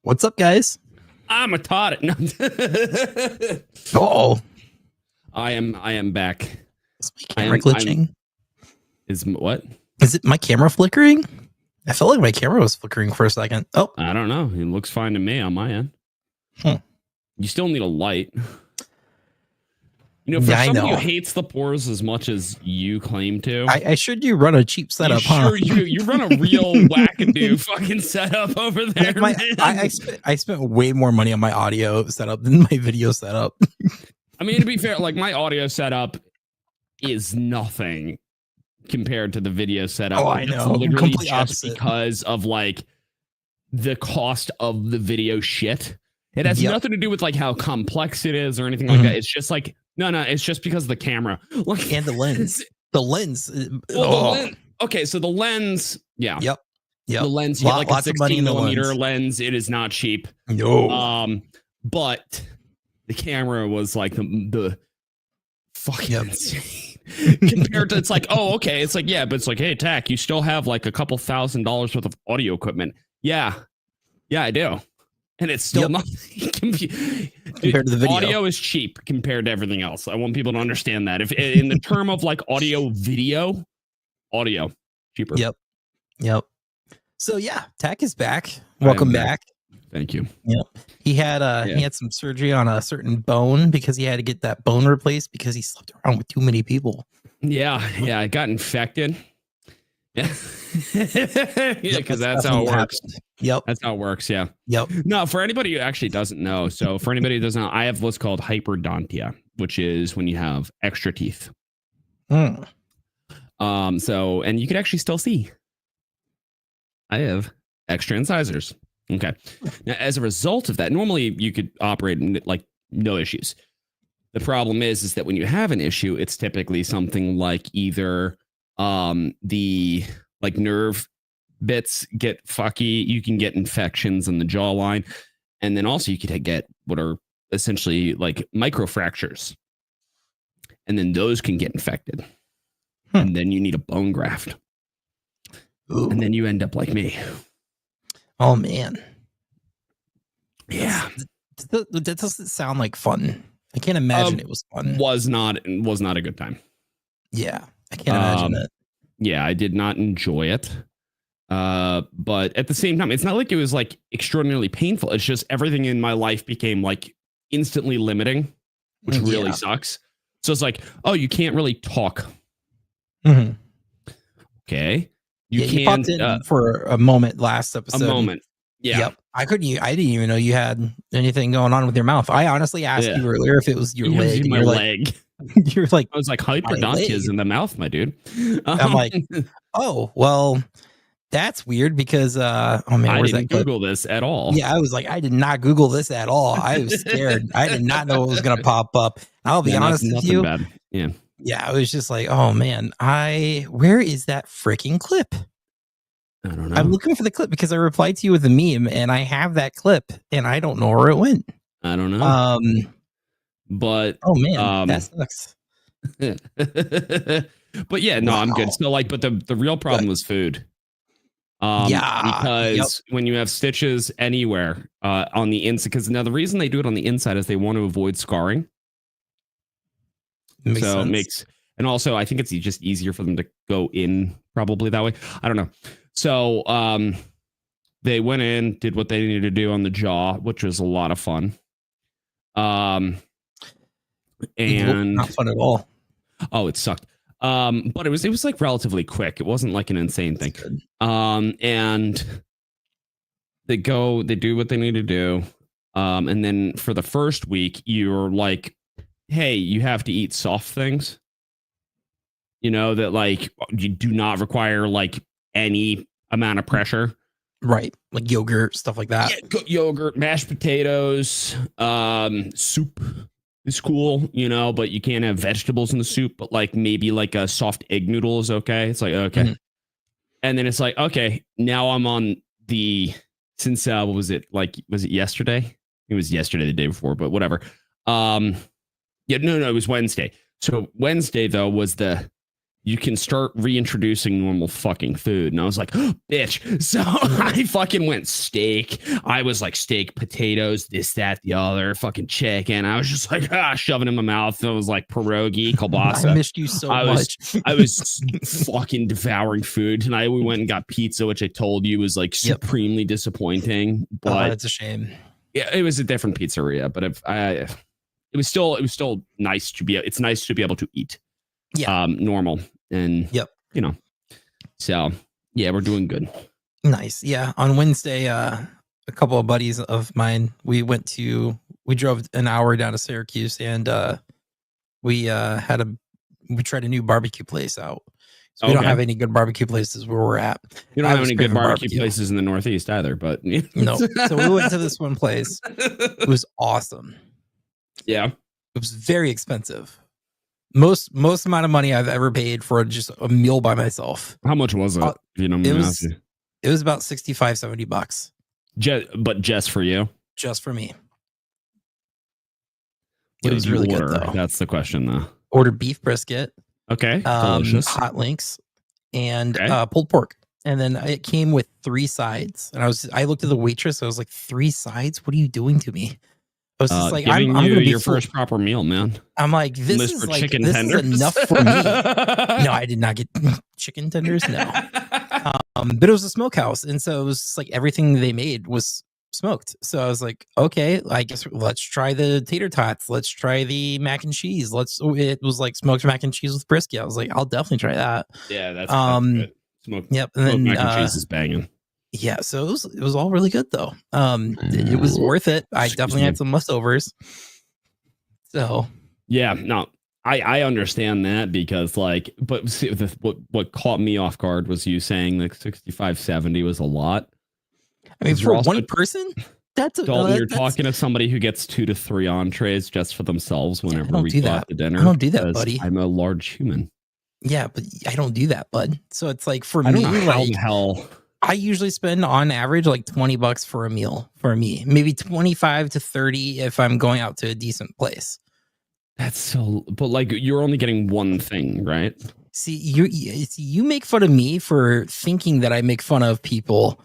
What's up, guys? I'm a tot. No. Oh, I am back. is my camera glitching? What? Is it my camera flickering? I felt like my camera was flickering for a second. Oh, I don't know. It looks fine to me on my end. You still need a light. You know, for somebody who hates the pores as much as you claim to, I should you run a cheap setup, huh? You run a real wackadoo fucking setup over there. I spent way more money on my audio setup than my video setup. I mean, to be fair, like my audio setup is nothing compared to the video setup. Oh, I know. Literally Complete just opposite. because of like the cost of the video shit. It has nothing to do with like how complex it is or anything like that. It's just like no, it's just because of the camera. Like, and the lens. The lens. The lens. Okay, so the lens. Yeah. Yep. The lens. You get like a 16 millimeter lens. It is not cheap. No. But the camera was like the fucking insane. Compared to, it's like, oh, okay. It's like, yeah, but it's like, hey, Tac, you still have like a couple $1,000s worth of audio equipment. Yeah, I do. And it's still nothing compared to the video. Audio is cheap compared to everything else. I want people to understand that. If in the term of like audio cheaper. Yep. So yeah, Tac is back. Welcome back. Thank you. Yep. He had some surgery on a certain bone because he had to get that bone replaced because he slept around with too many people. Yeah, it got infected. Yeah. Because that's how it works. Yep. That's how it works. Yeah. Yep. No, for anybody who actually doesn't know. So for anybody who doesn't know, I have what's called hyperdontia, which is when you have extra teeth. So, and you can actually still see. I have extra incisors. Okay. Now, as a result of that, normally you could operate in like no issues. The problem is that when you have an issue, it's typically something like either the like nerve bits get fucky, you can get infections in the jawline, and then also you could get what are essentially like microfractures, and then those can get infected, and then you need a bone graft. Ooh. And then you end up like me. Oh man. Yeah. That doesn't sound like fun. I can't imagine it was fun. Was not a good time. Yeah. I can't imagine it. Yeah, I did not enjoy it. But at the same time, it's not like it was like extraordinarily painful. It's just everything in my life became like instantly limiting, which really sucks. So it's like, oh, you can't really talk. Mm-hmm. Okay. You popped in for a moment last episode. A moment. Yeah. Yep. I didn't even know you had anything going on with your mouth. I honestly asked you earlier if it was your leg. My leg. You're like, I was like, hyperdontia is in the mouth, my dude. I'm like, oh, well, that's weird because, oh man, I didn't Google this at all. Yeah, I was like, I did not Google this at all. I was scared. I did not know what was going to pop up. I'll be honest with you. Bad. Yeah. Yeah, I was just like, oh man, where is that freaking clip? I don't know. I'm looking for the clip because I replied to you with a meme and I have that clip and I don't know where it went. I don't know. But oh man, that sucks. But yeah, no, I'm good. So like, but the real problem was food. Because when you have stitches anywhere on the inside, because now the reason they do it on the inside is they want to avoid scarring. Makes sense. And also I think it's just easier for them to go in probably that way. I don't know. So they went in, did what they needed to do on the jaw, which was a lot of fun. And not fun at all. Oh, it sucked. But it was like relatively quick. It wasn't like an insane thing. And they do what they need to do. And then for the first week, you're like, hey, you have to eat soft things. You know, that like you do not require like any amount of pressure. Right. Like yogurt, stuff like that. Yeah, yogurt, mashed potatoes, soup is cool, you know, but you can't have vegetables in the soup, but like maybe like a soft egg noodle is okay. It's like, okay. Mm-hmm. And then it's like, okay, now I'm on since what was it? Like, was it yesterday? It was yesterday, the day before, but whatever. It was Wednesday. So Wednesday though was you can start reintroducing normal fucking food. And I was like, oh, bitch. So I fucking went steak. I was like steak, potatoes, this, that, the other, fucking chicken. I was just like, shoving in my mouth. It was like pierogi, kielbasa. I missed you so much. I was fucking devouring food. Tonight we went and got pizza, which I told you was like supremely disappointing. But it's a shame. Yeah, it was a different pizzeria, but it was still nice to be. It's nice to be able to eat. Yeah. Normal and you know. So yeah, we're doing good. Nice. Yeah. On Wednesday, a couple of buddies of mine, we drove an hour down to Syracuse, and we tried a new barbecue place out. So we don't have any good barbecue places where we're at. You don't have any good barbecue places in the Northeast either, but no. So we went to this one place. It was awesome. Yeah. It was very expensive. Most amount of money I've ever paid for just a meal by myself. How much was it? It was about $65-$70. But just for you? Just for me. It was really good though. That's the question though. Ordered beef brisket. Okay. Delicious. Hot links and pulled pork. And then it came with 3 sides. And I looked at the waitress. I was like, 3 sides? What are you doing to me? I was just like, I'm going to be your first proper meal, man. I'm like, this is enough for me. No, I did not get chicken tenders. No. But it was a smokehouse. And so it was just like everything they made was smoked. So I was like, okay, I guess let's try the tater tots. Let's try the mac and cheese. It was like smoked mac and cheese with brisket. I was like, I'll definitely try that. Yeah, that's good. Smoked and then mac and cheese is banging. Yeah, so it was all really good though. It was worth it. I definitely had some leftovers. So yeah, no, I understand that because but see, what caught me off guard was you saying like 65-70 was a lot. I mean, for one person, that's Dalton, you're talking to somebody who gets 2 to 3 entrees just for themselves whenever we go out to dinner. I don't do that, buddy. I'm a large human. Yeah, but I don't do that, bud. So it's like for me, how the hell. I usually spend on average like $20 for a meal for me, maybe 25 to 30 if I'm going out to a decent place. That's so, but like you're only getting one thing, right? See, you make fun of me for thinking that I make fun of people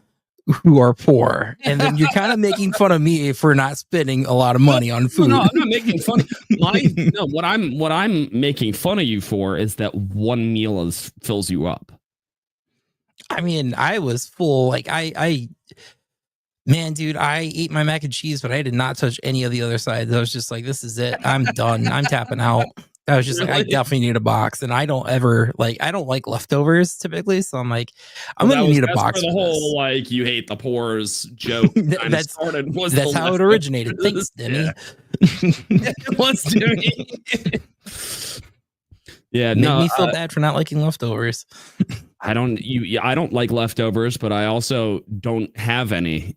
who are poor, and then you're kind of making fun of me for not spending a lot of money on food. No, I'm not making fun. What I'm making fun of you for is that one meal fills you up. I mean, I was full. Like man, dude, I ate my mac and cheese, but I did not touch any of the other sides. I was just like, this is it. I'm done. I'm tapping out. I was just like, I definitely need a box, and I don't like leftovers typically. So I'm like, I'm gonna need a box. For the whole like you hate the poors joke. That's how it originated. Thanks, Demi. It was Demi. Yeah, made me feel bad for not liking leftovers. I don't like leftovers, but I also don't have any.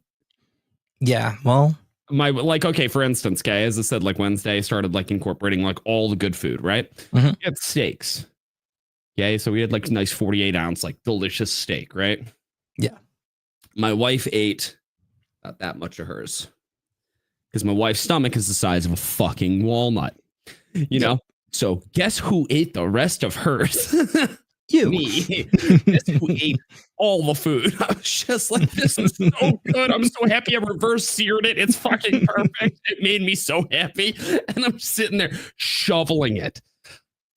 Yeah, well, for instance, as I said, like Wednesday, I started like incorporating like all the good food, right? Mm-hmm. We had steaks. Okay, so we had like nice 48-ounce, like delicious steak, right? Yeah. My wife ate not that much of hers because my wife's stomach is the size of a fucking walnut, you know? So guess who ate the rest of hers? You. Me. Guess who ate all the food? I was just like, this is so good. I'm so happy I reverse seared it. It's fucking perfect. It made me so happy. And I'm sitting there shoveling it.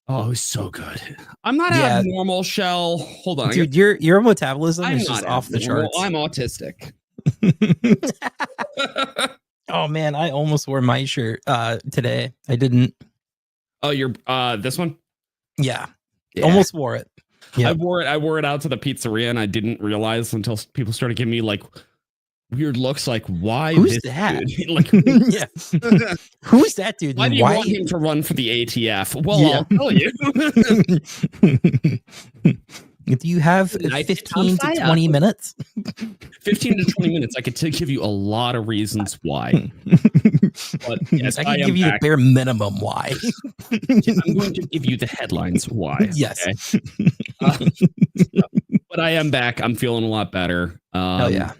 Oh, it was so good. I'm not a normal shell. Hold on. Dude, your metabolism is just off the charts. I'm autistic. Oh man, I almost wore my shirt today. I didn't. Oh, you're this one? Yeah. Almost wore it. Yep. I wore it out to the pizzeria, and I didn't realize until people started giving me like weird looks. Like, why? Who's that? Like, who's that dude? Why do you want him to run for the ATF? Well, I'll tell you. Do you have 15 to 20 minutes? 15 to 20 minutes. I could give you a lot of reasons why. But yes, I can give you the bare minimum why. I'm going to give you the headlines why. Yes. Okay? But I am back. I'm feeling a lot better. Hell yeah.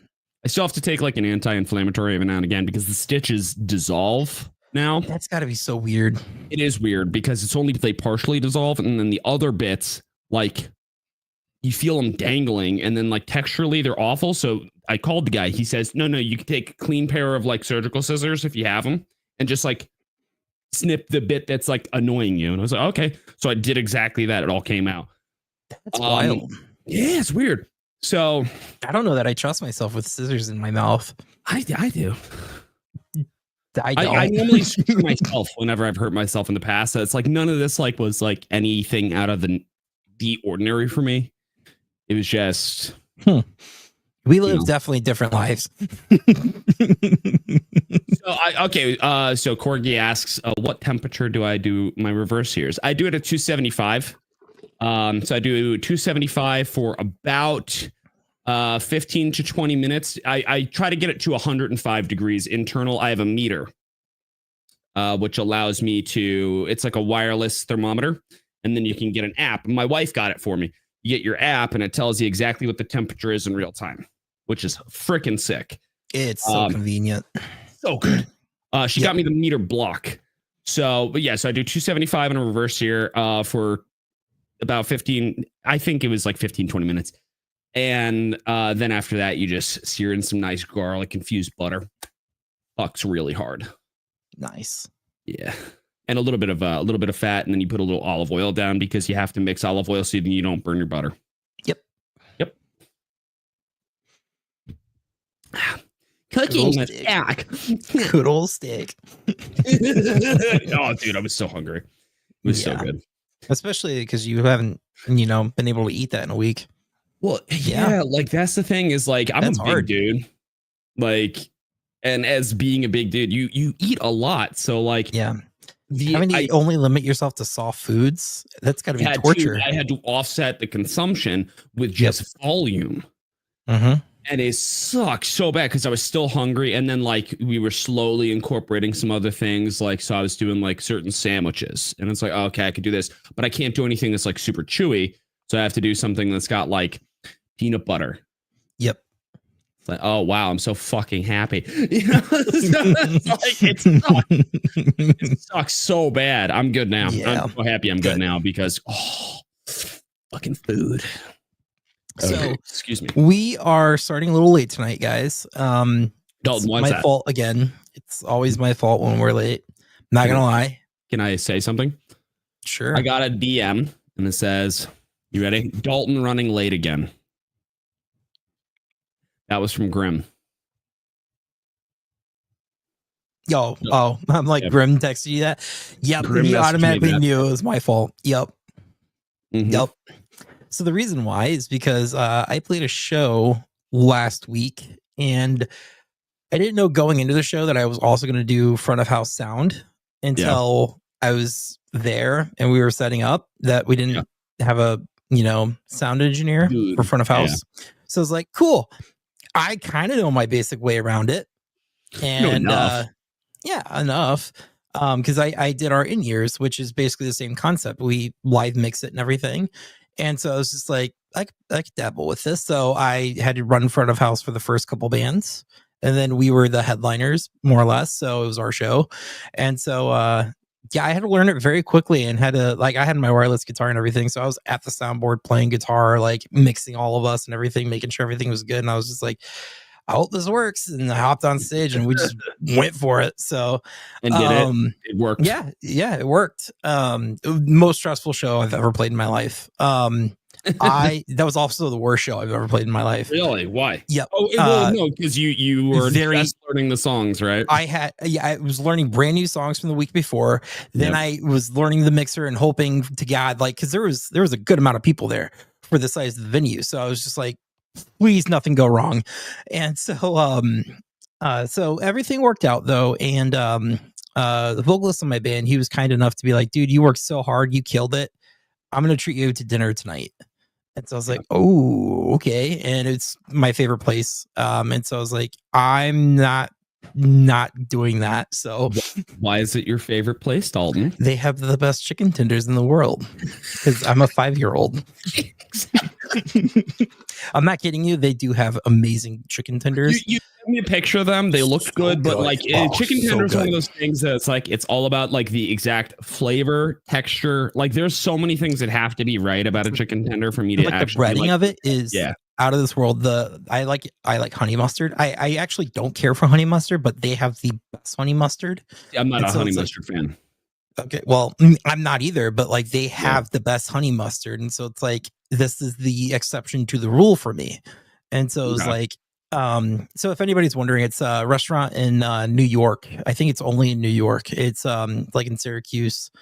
I still have to take like an anti-inflammatory every now and again because the stitches dissolve now. That's got to be so weird. It is weird because it's only they partially dissolve, and then the other bits like you feel them dangling, and then like texturally they're awful. So I called the guy. He says, no, you can take a clean pair of like surgical scissors if you have them and just like snip the bit that's like annoying you. And I was like, okay. So I did exactly that. It all came out. That's wild. Yeah, it's weird. So I don't know that I trust myself with scissors in my mouth. I do. I don't. I normally screw myself whenever I've hurt myself in the past. So it's like none of this like was like anything out of the ordinary for me. It was just we live definitely different lives. So Corgi asks, what temperature do I do my reverse shears? I do it at 275. So I do 275 for about 15 to 20 minutes. I try to get it to 105 degrees internal. I have a meter, which allows me to, it's like a wireless thermometer, and then you can get an app. My wife got it for me. You get your app and it tells you exactly what the temperature is in real time, which is freaking sick. It's so convenient. So good. She got me the meter block. So I do 275 in a reverse here for about 15, I think it was like 15, 20 minutes. And then after that, you just sear in some nice garlic infused butter. Fucks really hard. Nice. Yeah. And a little bit of fat, and then you put a little olive oil down because you have to mix olive oil so you don't burn your butter. Yep. Cooking with Jack. Good old steak. Oh, dude, I was so hungry. It was so good. Especially because you haven't, been able to eat that in a week. Well, yeah, like that's the thing is like I'm that's a big hard. dude. Like, and as being a big dude, you eat a lot. So like, having to only limit yourself to soft foods, that's got to be torture. I had to offset the consumption with just volume. Mm-hmm. And it sucks so bad because I was still hungry. And then like we were slowly incorporating some other things. Like, so I was doing like certain sandwiches, and it's like, oh, okay, I could do this, but I can't do anything that's like super chewy. So I have to do something that's got like peanut butter. Yep. It's like, oh wow, I'm so fucking happy. It sucks so bad. I'm good now. Yeah. I'm so happy I'm good now because fucking food. So, excuse me. We are starting a little late tonight, guys. Dalton, it's my fault again. It's always my fault when we're late. Not gonna lie. Can I say something? Sure. I got a DM and it says, "You ready? Dalton running late again." That was from Grim. I'm like, Grim texted you that. Yep. Grim, he automatically knew it was my fault. Yep. Mm-hmm. Yep. So the reason why is because I played a show last week, and I didn't know going into the show that I was also going to do front of house sound until I was there and we were setting up, that we didn't have a, sound engineer for front of house. Yeah. So I was like, cool. I kind of know my basic way around it. And enough. Because I did our in-ears, which is basically the same concept. We live mix it and everything. And so I was just like, I could dabble with this. So I had to run front of house for the first couple bands. And then we were the headliners, more or less. So it was our show. And so, I had to learn it very quickly, and had to, I had my wireless guitar and everything. So I was at the soundboard playing guitar, mixing all of us and everything, making sure everything was good. And I was just like, I hope this works. And I hopped on stage and we just went for it. So, and did it? It worked. Yeah, it worked. Most stressful show I've ever played in my life. That was also the worst show I've ever played in my life. Really? Why? Yep. Oh, no, because you were just learning the songs, right? I was learning brand new songs from the week before. Then I was learning the mixer and hoping to God, because there was a good amount of people there for the size of the venue. So I was just like, please, nothing go wrong. And so, so everything worked out though. And the vocalist in my band, he was kind enough to be like, dude, you worked so hard, you killed it. I'm going to treat you to dinner tonight. And so I was like, oh, okay. And it's my favorite place. And so I was like, I'm not doing that. So why is it your favorite place, Dalton? They have the best chicken tenders in the world because I'm a 5-year-old. I'm not kidding you. They do have amazing chicken tenders. send me a picture of them. They look good, but like chicken tenders are one of those things that it's like it's all about like the exact flavor, texture. Like there's so many things that have to be right about a chicken tender for me to actually the breading of it is out of this world. I like honey mustard. I actually don't care for honey mustard, but they have the best honey mustard. I'm not a honey mustard fan. Okay, well, I'm not either, but like they have the best honey mustard, and so it's like this is the exception to the rule for me. And so it's like, so if anybody's wondering, it's a restaurant in New York. I think it's only in New York. It's like in Syracuse,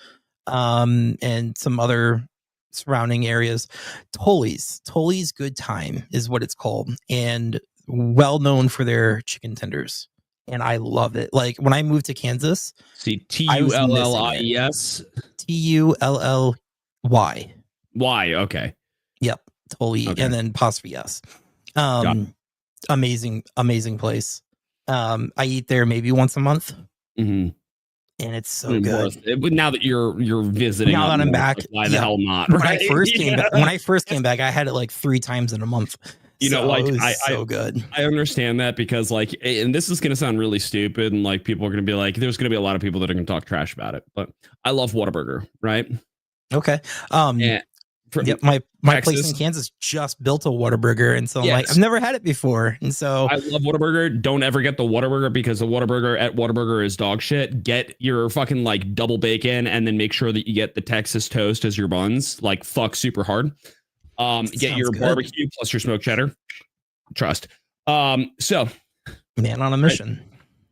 and some other surrounding areas. Tully's Good Time is what it's called, and well known for their chicken tenders. And I love it. Like when I moved to Kansas, see Tullies, Tully. Why? Okay. Yep. Tully, and then apostrophe s. Amazing place. I eat there maybe once a month, and it's so good. Now that you're visiting, now that I'm back, like, why the hell not? When right? I first came back, I had it like 3 times in a month. You know, like so good. I understand that because like, and this is going to sound really stupid, and like people are going to be like, there's going to be a lot of people that are going to talk trash about it, but I love Whataburger, right? Okay. My place in Kansas just built a Whataburger, and so I'm like, I've never had it before, and so I love Whataburger. Don't ever get the Whataburger because the Whataburger at Whataburger is dog shit. Get your fucking like double bacon, and then make sure that you get the Texas toast as your buns. Like fuck super hard. Get your barbecue plus your smoked cheddar. Trust. So man on a mission.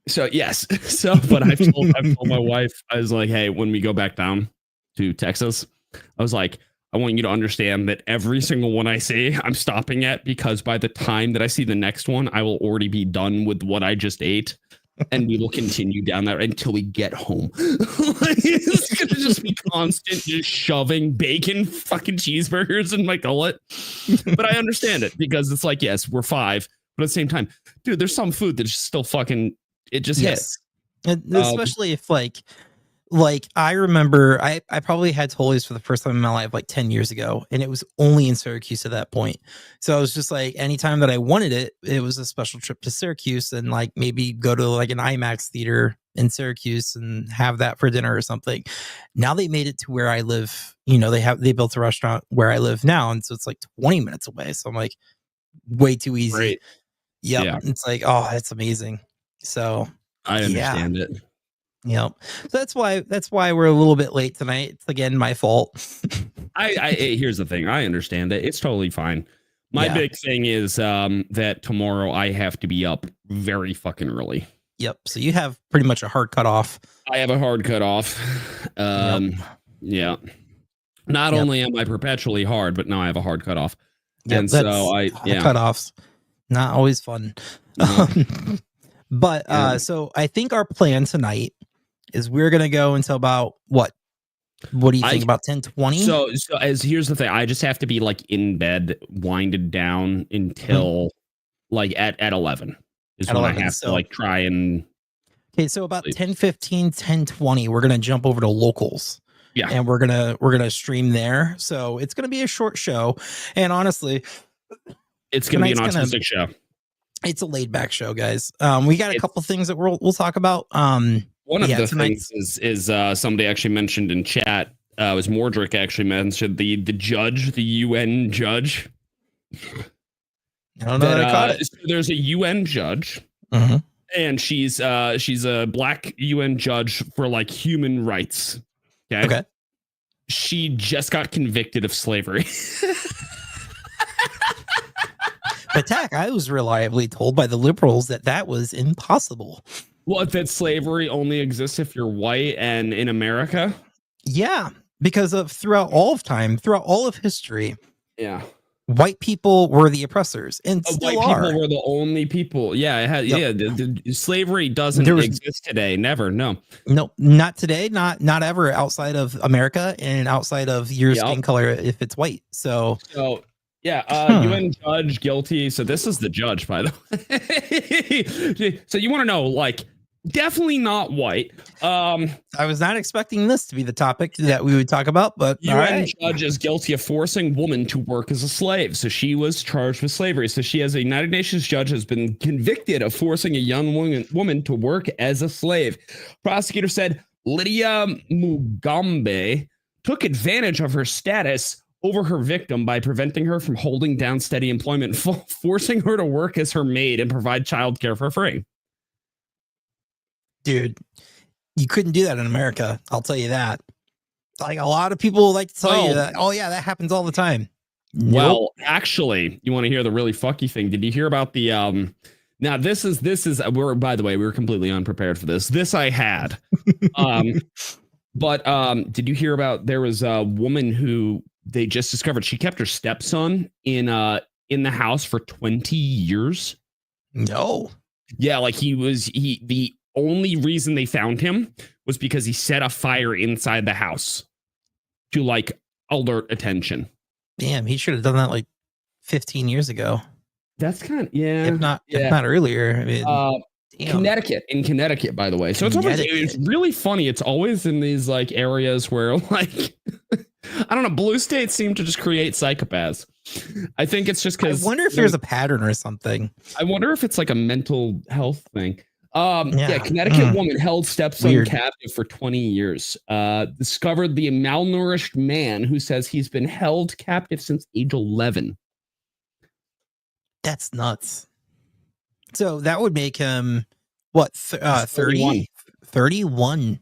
So yes. So, but I've told my wife, I was like, hey, when we go back down to Texas, I was like, I want you to understand that every single one I see, I'm stopping at, because by the time that I see the next one, I will already be done with what I just ate. And we will continue down there until we get home. It's going to just be constant, just shoving bacon fucking cheeseburgers in my gullet. But I understand it because it's like, yes, we're 5. But at the same time, dude, there's some food that's still fucking, it just hits. And especially if like I remember I probably had Tully's for the first time in my life like 10 years ago, and it was only in Syracuse at that point. So I was just like, anytime that I wanted it, it was a special trip to Syracuse, and like maybe go to like an IMAX theater in Syracuse and have that for dinner or something. Now they made it to where I live. You know, they built a restaurant where I live now, and so it's like 20 minutes away. So I'm like, way too easy. Great. Yep. Yeah. It's like, oh, that's amazing. So I understand it. Yep. So that's why we're a little bit late tonight. It's again my fault. Here's the thing. I understand it. It's totally fine. My big thing is that tomorrow I have to be up very fucking early. Yep. So you have pretty much a hard cutoff. I have a hard cutoff. Yeah. Not only am I perpetually hard, but now I have a hard cutoff. Yep, and so cutoffs, not always fun. But so I think our plan tonight is we're going to go until about what do you think, about 10:20? So here's the thing. I just have to be like in bed, winded down until like at 11 is when 11, I have to like try and. Okay. So about 10:15, 10:20, we're going to jump over to locals. Yeah. And we're going to stream there. So it's going to be a short show. And honestly, it's going to be an autistic show. It's a laid back show, guys. We got a couple things that we'll talk about. One of the things is somebody actually mentioned in chat. Was Mordrick actually mentioned the judge, the UN judge. I don't know how I caught it. So there's a UN judge, and she's a black UN judge for like human rights. Okay. She just got convicted of slavery. But I was reliably told by the liberals that was impossible. Well, that slavery only exists if you're white and in America? Yeah, because of throughout all of time, throughout all of history. Yeah. White people were the oppressors and still white are. People were the only people. Yeah, it had, the slavery doesn't exist today. Never. No, not today. Not ever outside of America and outside of your skin color if it's white. So UN judge guilty. So this is the judge, by the way. So you want to know, like, Definitely not white. I was not expecting this to be the topic that we would talk about, but UN judge is guilty of forcing woman to work as a slave. So she was charged with slavery. So she, as a United Nations judge, has been convicted of forcing a young woman to work as a slave. Prosecutor said Lydia Mugambe took advantage of her status over her victim by preventing her from holding down steady employment, forcing her to work as her maid and provide childcare for free. Dude, you couldn't do that in America. I'll tell you that. Like, a lot of people like to tell you that, oh yeah, that happens all the time. Well, actually, you want to hear the really fucky thing? Did you hear about the now this is by the way, we were completely unprepared for this. This I had. But did you hear about there was a woman who they just discovered she kept her stepson in the house for 20 years? No. Yeah, like the only reason they found him was because he set a fire inside the house to like alert attention. Damn, he should have done that like 15 years ago. That's kind of, yeah. If not earlier. I mean, in Connecticut, by the way. So it's really funny. It's always in these like areas where like, I don't know, blue states seem to just create psychopaths. I think it's just because I wonder if there's a pattern or something. I wonder if it's like a mental health thing. Connecticut woman held stepson captive for 20 years. Discovered the malnourished man who says he's been held captive since age 11. That's nuts. So that would make him what? 30? 31.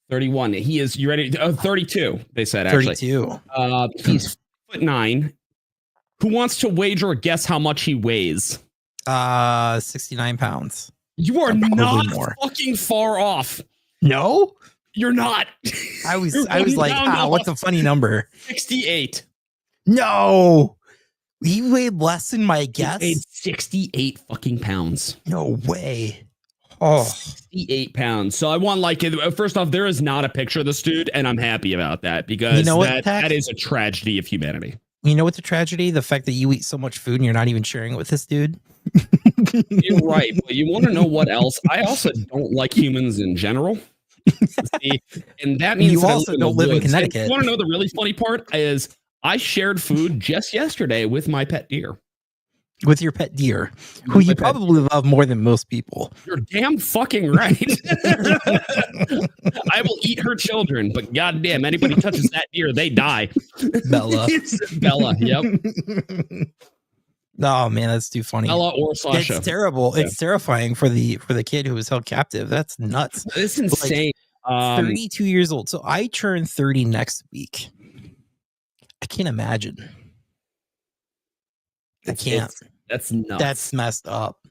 31. He is. You ready? 32. They said actually. 32. He's 5'9". Who wants to wager or guess how much he weighs? 69 pounds. You are not fucking far off. No, you're not. I was like, what's a funny number? 68. No, he weighed less than my guess. He weighed 68 fucking pounds. No way. Oh, 68 pounds. So I want first off, there is not a picture of this dude, and I'm happy about that because you know what, that is a tragedy of humanity. You know what's a tragedy? The fact that you eat so much food and you're not even sharing it with this dude. You're right. But you want to know what else? I also don't like humans in general. See, and that means you also don't live in Connecticut. And you want to know the really funny part is I shared food just yesterday with my pet deer. With your pet deer, who you probably love more than most people. You're damn fucking right. I will eat her children, but goddamn, anybody touches that deer, they die. Bella. Bella, yep. Oh man, that's too funny. Bella or Sasha. It's terrible. Yeah. It's terrifying for the kid who was held captive. That's nuts. It's insane. Like, 32 years old. So I turn 30 next week. I can't imagine. I can't. That's nuts. That's messed up.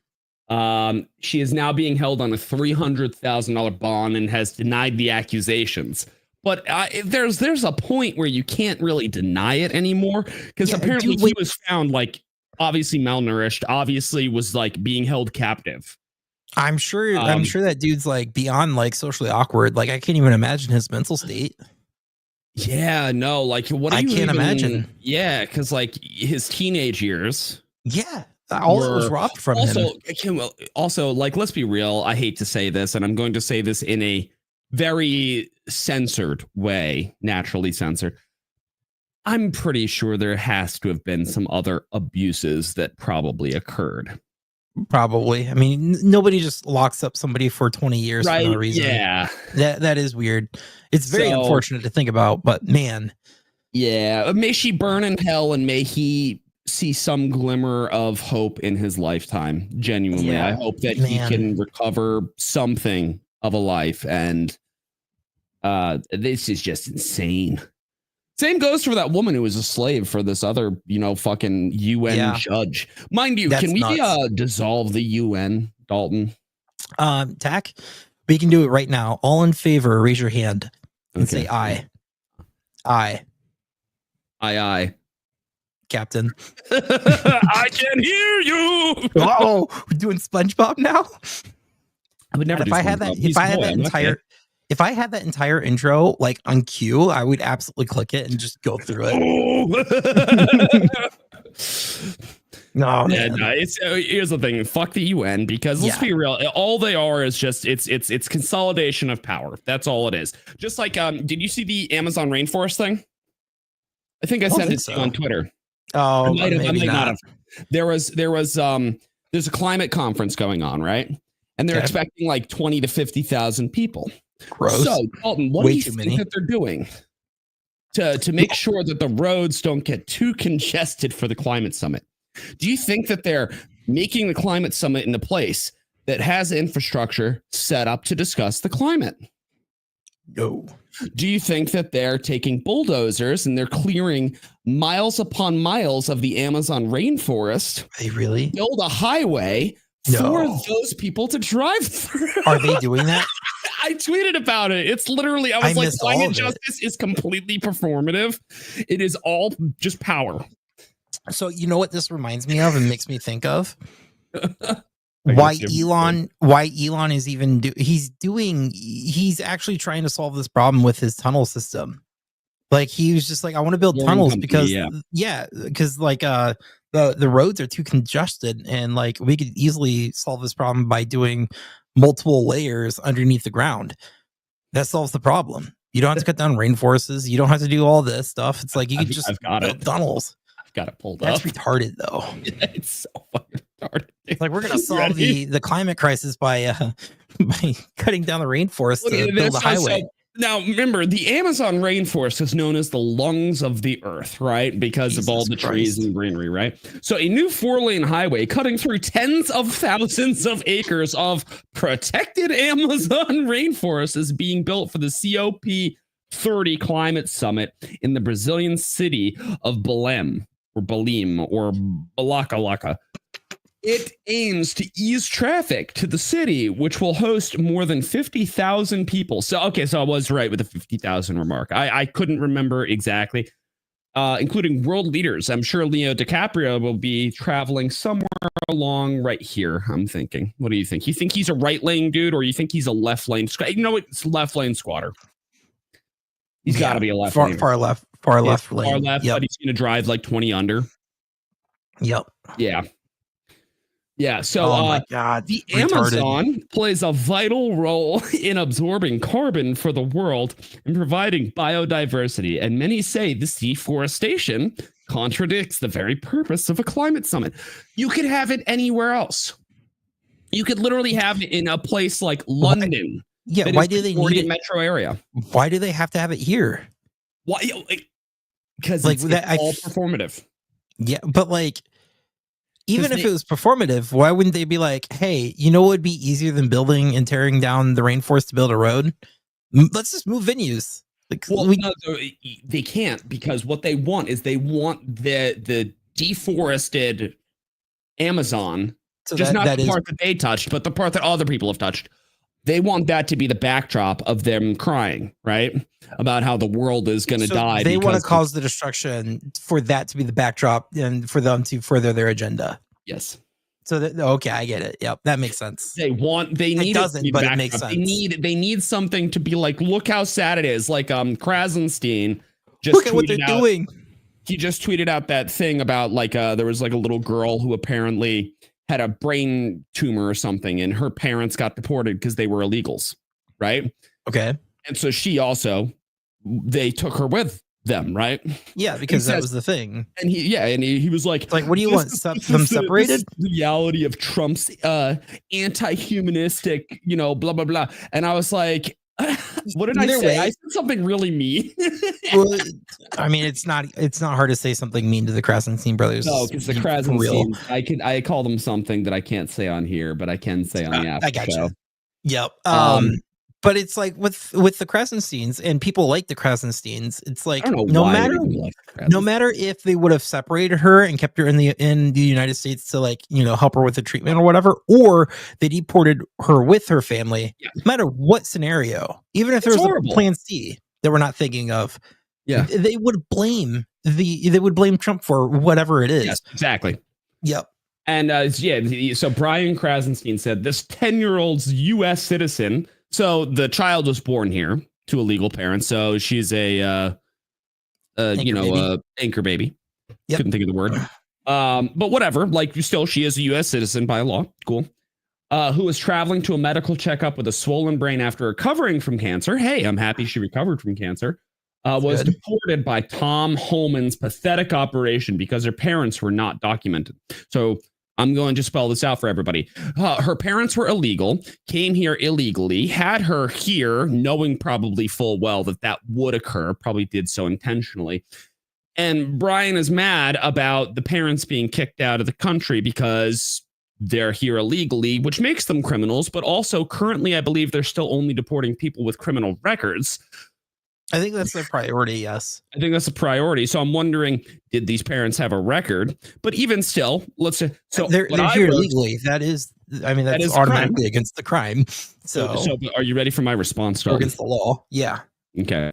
She is now being held on a $300,000 bond and has denied the accusations. But there's a point where you can't really deny it anymore because apparently he was found like obviously malnourished, obviously was like being held captive. I'm sure that dude's like beyond like socially awkward. Like I can't even imagine his mental state. Yeah, no, like what I can't imagine. Yeah, because like his teenage years. Yeah, all that was robbed from him. Also, like, let's be real. I hate to say this, and I'm going to say this in a very censored way, naturally censored. I'm pretty sure there has to have been some other abuses that probably occurred. Probably. I mean, nobody just locks up somebody for 20 years for no reason. Yeah, that is weird. It's very unfortunate to think about, but man. Yeah, may she burn in hell, and may he see some glimmer of hope in his lifetime. Genuinely, I hope that he can recover something of a life. And this is just insane. Same goes for that woman who was a slave for this other, fucking UN judge. Mind you, can we dissolve the UN, Dalton? Tack, we can do it right now. All in favor, raise your hand and say aye. Aye. Aye, aye. Captain. I can hear you. Oh, we're doing SpongeBob now. I would never. If I had that entire intro like on cue, I would absolutely click it and just go through it. No, yeah, man. no, here's the thing. Fuck the UN, because let's be real. All they are is just it's consolidation of power. That's all it is. Just like did you see the Amazon rainforest thing? I think I sent it to you on Twitter. Oh, I might not have. There's a climate conference going on, right? And they're expecting like 20 to 50,000 people. Gross. So, Dalton, what do you think that they're doing to make sure that the roads don't get too congested for the climate summit? Do you think that they're making the climate summit in a place that has infrastructure set up to discuss the climate? No. Do you think that they're taking bulldozers and they're clearing miles upon miles of the Amazon rainforest? They really build a highway for those people to drive through? Are they doing that? I tweeted about it. It's literally, I was like, climate justice is completely performative. It is all just power. So you know what this reminds me of and makes me think of? Why Elon is even he's actually trying to solve this problem with his tunnel system. Like he was just like, I want to build tunnels because like the roads are too congested, and like we could easily solve this problem by doing multiple layers underneath the ground. That solves the problem. You don't have to cut down rainforests. You don't have to do all this stuff. It's like you could just build tunnels. I've got it pulled up. That's retarded, though. Yeah, it's so fucking retarded. It's like we're gonna solve the climate crisis by cutting down the rainforest to build a highway. Now, remember, the Amazon rainforest is known as the lungs of the earth, right? Because of all the trees and greenery, right? So a new 4-lane highway cutting through tens of thousands of acres of protected Amazon rainforest is being built for the COP30 climate summit in the Brazilian city of Belém or Balaka. It aims to ease traffic to the city, which will host more than 50,000 people. So I was right with the 50,000 remark. I couldn't remember exactly, including world leaders. I'm sure Leo DiCaprio will be traveling somewhere along right here, I'm thinking. What do you think? You think he's a right-lane dude, or you think he's a left-lane? You know what? It's left-lane squatter. He's got to be a left lane. Far left lane. Far left, but he's going to drive like 20 under. Yep. Yeah. So my God, the Amazon plays a vital role in absorbing carbon for the world and providing biodiversity. And many say this deforestation contradicts the very purpose of a climate summit. You could have it anywhere else. You could literally have it in a place like London. Yeah, why do they need it? Metro area? Why do they have to have it here? Why? Because it's all performative. Yeah, but like, even if it was performative, why wouldn't they be like, hey, you know what would be easier than building and tearing down the rainforest to build a road? Let's just move venues. Like, no, they can't, because what they want is the deforested Amazon, so just not the part that they touched, but the part that other people have touched. They want that to be the backdrop of them crying, right? About how the world is going to die. They want to cause the destruction for that to be the backdrop and for them to further their agenda. Yes. So okay, I get it. Yep, that makes sense. They need but it makes sense. They need something to be like, look how sad it is. Like Krasenstein just look at what they're doing. He just tweeted out that thing about like there was like a little girl who apparently had a brain tumor or something, and her parents got deported because they were illegals, right? Okay. And so they took her with them, right? Yeah, because that was the thing. And he was like, what do you want? Them separated? The reality of Trump's anti-humanistic, blah, blah, blah. And I was like, what did I say? I said something really mean. Well, I mean, it's not hard to say something mean to the Krasenstein brothers. No, because the Krasenstein, I call them something that I can't say on here, but I can say on the after I got show. You. Yep. But it's like with the Krasensteins, and people like the Krasensteins. It's like no matter if they would have separated her and kept her in the United States to like help her with the treatment or whatever, or they deported her with her family. Yeah. No matter what scenario, even if there was a plan C that we're not thinking of, they would blame Trump for whatever it is. Yes, exactly. Yep. And so Brian Krasenstein said this 10-year-old's U.S. citizen. So the child was born here to a legal parent. So she's a anchor baby. Yep. Couldn't think of the word. But whatever, like still, she is a U.S. citizen by law. Cool. Who was traveling to a medical checkup with a swollen brain after recovering from cancer. Hey, I'm happy she recovered from cancer. Was deported by Tom Holman's pathetic operation because her parents were not documented. So I'm going to spell this out for everybody. Her parents were illegal, came here illegally, had her here, knowing probably full well that would occur, probably did so intentionally. And Brian is mad about the parents being kicked out of the country because they're here illegally, which makes them criminals. But also currently, I believe they're still only deporting people with criminal records. I think that's their priority. Yes, I think that's a priority. So I'm wondering, did these parents have a record? But even still, let's say so they're here illegally. That is, I mean, that's automatically against the crime. So are you ready for my response? Against the law? Yeah. Okay.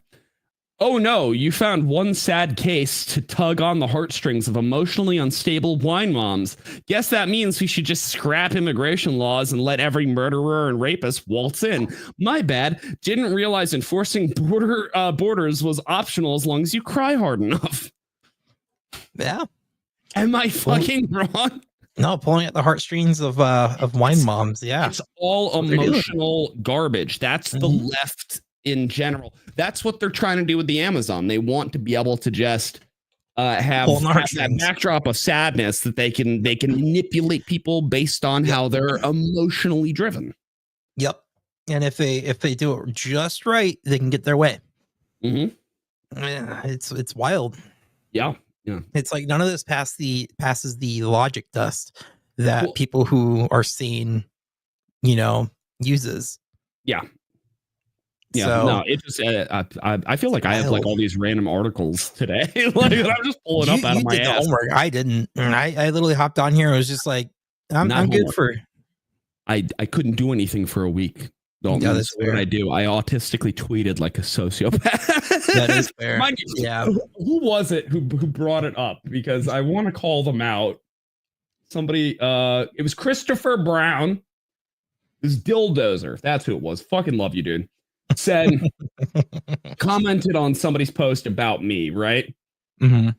Oh no, you found one sad case to tug on the heartstrings of emotionally unstable wine moms. Guess that means we should just scrap immigration laws and let every murderer and rapist waltz in. My bad. Didn't realize enforcing borders was optional as long as you cry hard enough. Yeah. Am I fucking wrong? No, pulling at the heartstrings of wine moms. Yeah. It's all emotional garbage. That's the left in general. That's what they're trying to do with the Amazon. They want to be able to just have that backdrop of sadness that they can manipulate people based on how they're emotionally driven. Yep. And if they do it just right, they can get their way. Mm-hmm. Yeah, it's wild. Yeah. It's like none of this passes the logic test that people who are sane, uses. Yeah. Yeah, so, no, it just I feel like I have like all these random articles today. Like I'm just pulling up out of my ass. Homework. I didn't. I literally hopped on here. I was just like, I'm good for. I couldn't do anything for a week. Yeah, that's what I do. I autistically tweeted like a sociopath. That is fair. Yeah. Who was it who brought it up? Because I want to call them out. Somebody. It was Christopher Brown. This Dildozer. That's who it was. Fucking love you, dude. Said, commented on somebody's post about me, right? Mm-hmm.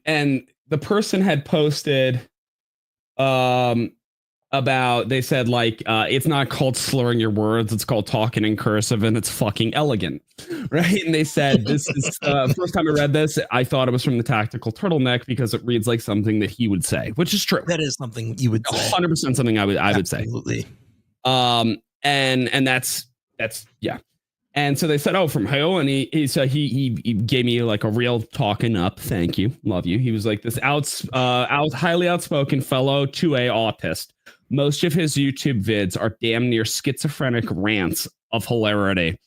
And the person had posted about, they said like it's not called slurring your words, it's called talking in cursive, and it's fucking elegant, right? And they said this is first time I read this, I thought it was from the Tactical Turtleneck because it reads like something that he would say, which is true. That is something you would say. 100% something I would say. Absolutely. And that's yeah. And so they said, "Oh, from who?" And he said he gave me like a real talking up. Thank you, love you. He was like this highly outspoken fellow 2A autist. Most of his YouTube vids are damn near schizophrenic rants of hilarity.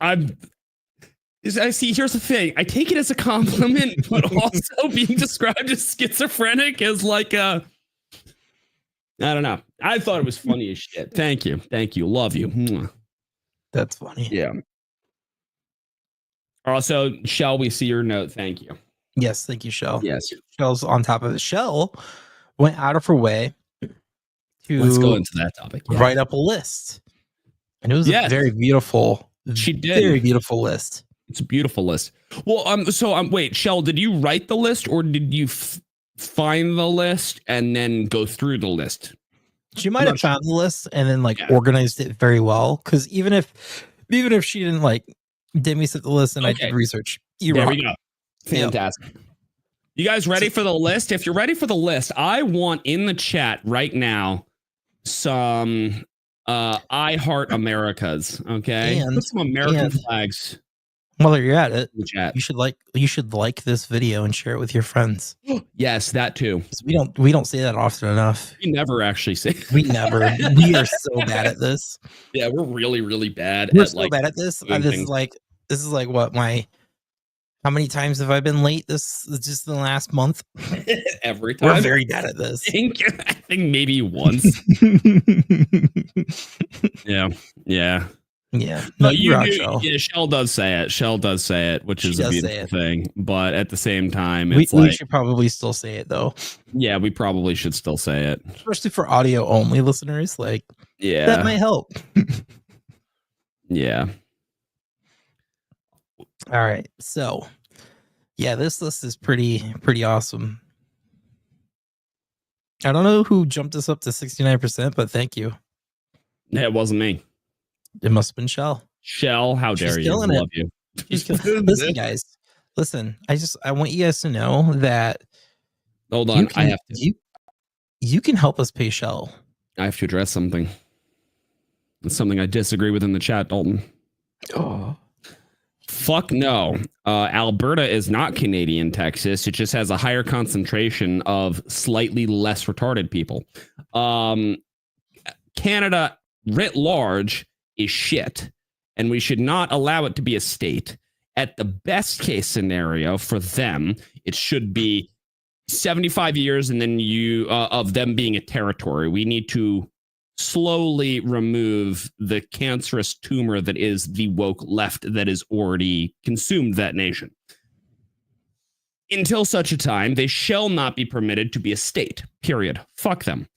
I see. Here's the thing. I take it as a compliment, but also being described as schizophrenic is like a. I don't know. I thought it was funny as shit. Thank you. Love you. That's funny. Yeah. Also, Shell, we see your note. Thank you. Yes, thank you, Shell. Yes. Shell's on top of it. Shell went out of her way to let's go into that topic. Yeah. Write up a list. And it was a very beautiful. She did. Very beautiful list. It's a beautiful list. Well, wait, Shell, did you write the list or did you find the list and then go through the list? She might have found the list and then organized it very well. Because even if she didn't demi set the list and I did research, there we go. Fantastic. Yep. You guys ready for the list? If you're ready for the list, I want in the chat right now some I Heart Americas. Okay, put some American flags. While you're at it, you should like this video and share it with your friends. Yes, that too. We don't say that often enough. We never actually say. We never. We are so bad at this. Yeah, we're really, really bad. We're so bad at this. This is like what how many times have I been late? This is just the last month. Every time. We're very bad at this. I think maybe once. Yeah. No, Shell does say it. Shell does say it, which is a beautiful thing. But at the same time, we should probably still say it though. Yeah, we probably should still say it, especially for audio only listeners. That might help. Yeah. All right. So Yeah, this list is pretty awesome. I don't know who jumped us up to 69%, but thank you. It wasn't me. It must have been Shell. Shell, how dare you? Love you. Listen, guys. Listen, I want you guys to know that. Hold on, I have to. You can help us pay Shell. I have to address something. It's something I disagree with in the chat, Dalton. Oh. Fuck no. Alberta is not Canadian Texas. It just has a higher concentration of slightly less retarded people. Canada writ large is shit, and we should not allow it to be a state. At the best case scenario for them, it should be 75 years and then of them being a territory. We need to slowly remove the cancerous tumor that is the woke left that has already consumed that nation. Until such a time, they shall not be permitted to be a state, period. Fuck them.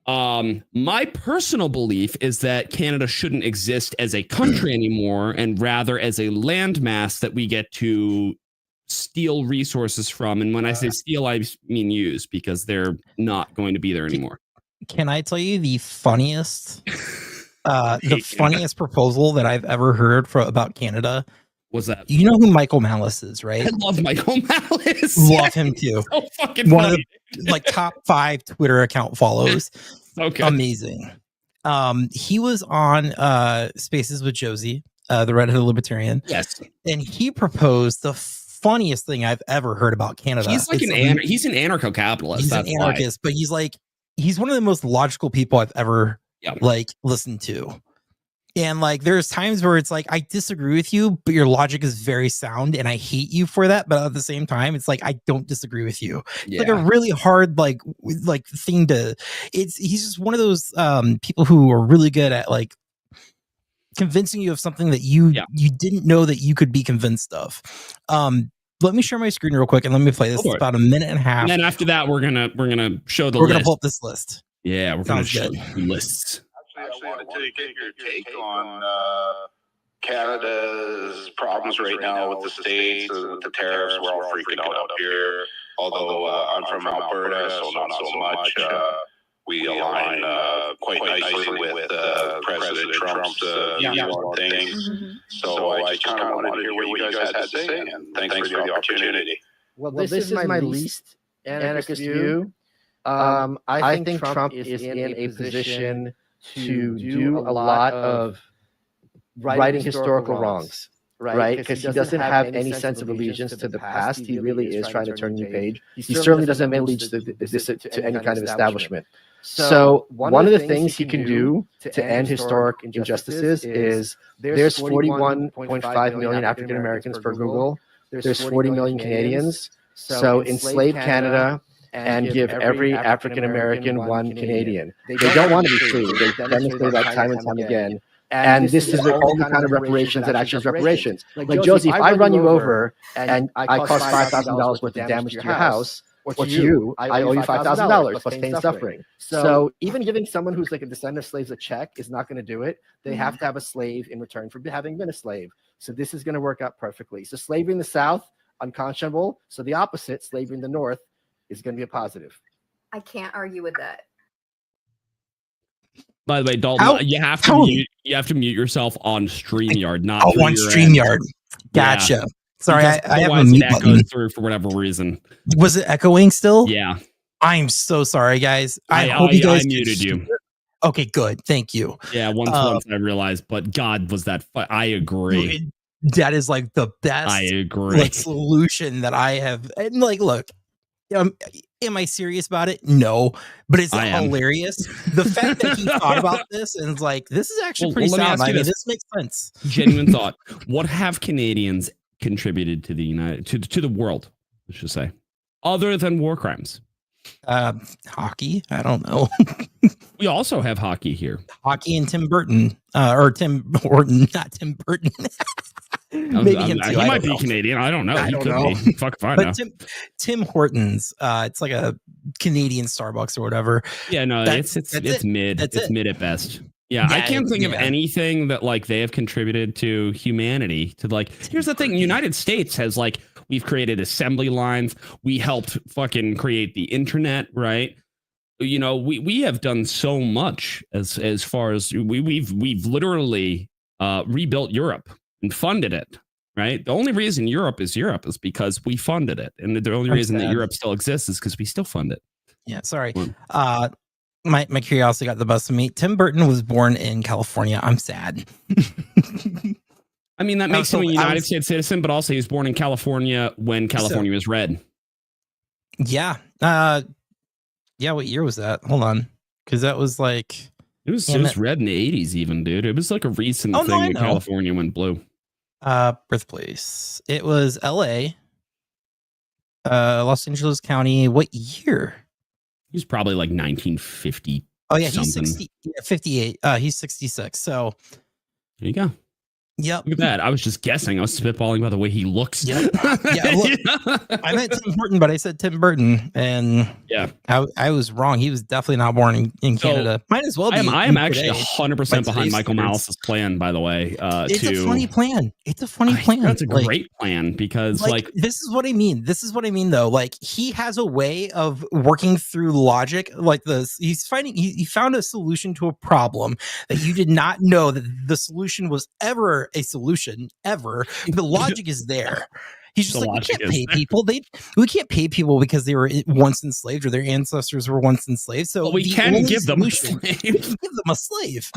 My personal belief is that Canada shouldn't exist as a country anymore, and rather as a landmass that we get to steal resources from. And when I say steal, I mean use, because they're not going to be there anymore. Can I tell you the funniest proposal that I've ever heard about Canada? What's that? You know who Michael Malice is, right? I love Michael Malice. Love him too. So fucking one funny. Of the top 5 Twitter account follows. Okay. Amazing. He was on Spaces with Josie, the redheaded libertarian. Yes. And he proposed the funniest thing I've ever heard about Canada. He's like he's an anarcho-capitalist. He's an anarchist, but he's one of the most logical people I've ever listened to. And like, there's times where it's like, I disagree with you, but your logic is very sound and I hate you for that. But at the same time, it's like, I don't disagree with you. Yeah. It's like a really hard, like thing to, he's just one of those people who are really good at like convincing you of something that you didn't know that you could be convinced of. Let me share my screen real quick and let me play this. It's about a minute and a half. And then after that, we're gonna show the list. We're gonna pull up this list. Yeah, we're gonna show lists. Actually, I wanted to get your take on Canada's problems right now with the states, with the tariffs. We're all freaking out up here. Although I'm from Alberta, so not so much. We align quite nicely with President Trump's view on things. So I just kind of wanted to hear what you guys had to say, and thanks for the opportunity. Well, this is my least anarchist view. I think Trump is in a position to do a lot of righting historical wrongs, right? Because he doesn't have any sense of allegiance to the past. He really is trying to turn a new page. He certainly doesn't have allegiance to any kind of establishment. So one of the things he can do to end historic injustices is there's 41.5 million African Americans per Google. There's 40 million Canadians. So enslave Canada and give every African American one Canadian. They don't want to be free. They demonstrate that time and time again. And this is the only kind of reparations that actually is reparations. Like, Josie, if I run you over and I cause $5,000 worth of damage to your house, or to you, I owe you $5,000 plus pain and suffering. So even giving someone who's like a descendant of slaves a check is not going to do it. They have to have a slave in return for having been a slave. So this is going to work out perfectly. So slavery in the South, unconscionable. So the opposite, slavery in the North, is going to be a positive. I can't argue with that. By the way, Dalton, you have to mute yourself on StreamYard, not on StreamYard. Gotcha. Yeah. Sorry, I have a mute button through for whatever reason. Was it echoing still? Yeah. I'm so sorry, guys. I hope you guys muted you. Okay, good. Thank you. Yeah, once I realized, but God, was that I agree. That is like the best solution that I have. And like, look, am I serious about it? No, but it's hilarious. The fact that he thought about this and it's like, this is actually pretty sound. I mean, this makes sense. Genuine thought. What have Canadians contributed to the to the world, let's just say, other than war crimes? Hockey. I don't know. We also have hockey here. Hockey and Tim Burton, or Tim Horton, not Tim Burton. Maybe him too. He might be Canadian. I don't know. He could be. Fuck if I know. Tim Hortons. It's like a Canadian Starbucks or whatever. Yeah, no, it's mid. It's mid at best. Yeah, I can't think of anything that like they have contributed to humanity. To like, here's the thing: United States has like We've created assembly lines. We helped fucking create the internet, right? You know, we have done so much as far as we've literally rebuilt Europe and funded it, right? The only reason Europe is because we funded it, and the only reason that Europe still exists is because we still fund it. Yeah, sorry. My curiosity got the best of me. Tim Burton was born in California. I'm sad. I mean, that makes him a United States citizen, but also he was born in California when California was red. Yeah. Yeah, what year was that? Hold on. Because that was like... It was red in the 80s even, dude. It was like a recent thing that California went blue. Birthplace. It was L.A., Los Angeles County. What year? He was probably like 1950. Oh, yeah, he's 58. He's 66, so... There you go. Yep. Look at that. I was just guessing. I was spitballing by the way he looks. Yep. Yeah, look, I meant Tim Burton, but I said Tim Burton, and yeah, I was wrong. He was definitely not born in Canada. Might as well be. I am actually 100% behind Michael Malice's plan, by the way. It's a funny plan. It's a funny plan. That's a great plan because this is what I mean. This is what I mean, though. Like, he has a way of working through logic like this. He found a solution to a problem that you did not know that the solution was ever a solution ever. The logic is there. He's just we can't pay people. We can't pay people because they were once enslaved or their ancestors were once enslaved. So we can give them a slave. Give them a slave.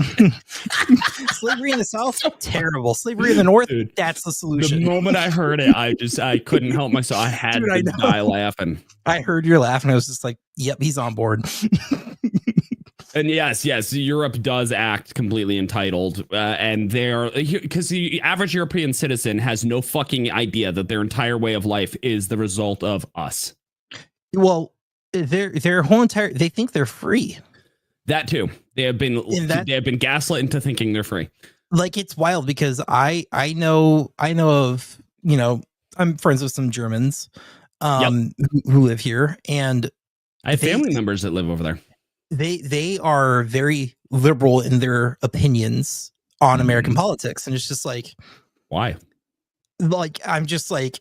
Slavery in the South, terrible. Slavery in the North, dude, that's the solution. The moment I heard it, I couldn't help myself. I had to die laughing. I heard your laugh and I was just like, yep, he's on board. And yes, Europe does act completely entitled, and they're because the average European citizen has no fucking idea that their entire way of life is the result of us. Well, their whole entire they think they're free. That too, they have been gaslit into thinking they're free. Like, it's wild because I know of, you know, I'm friends with some Germans who live here, and I have family members that live over there. They are very liberal in their opinions on American politics, and it's just like, why? Like, I'm just like,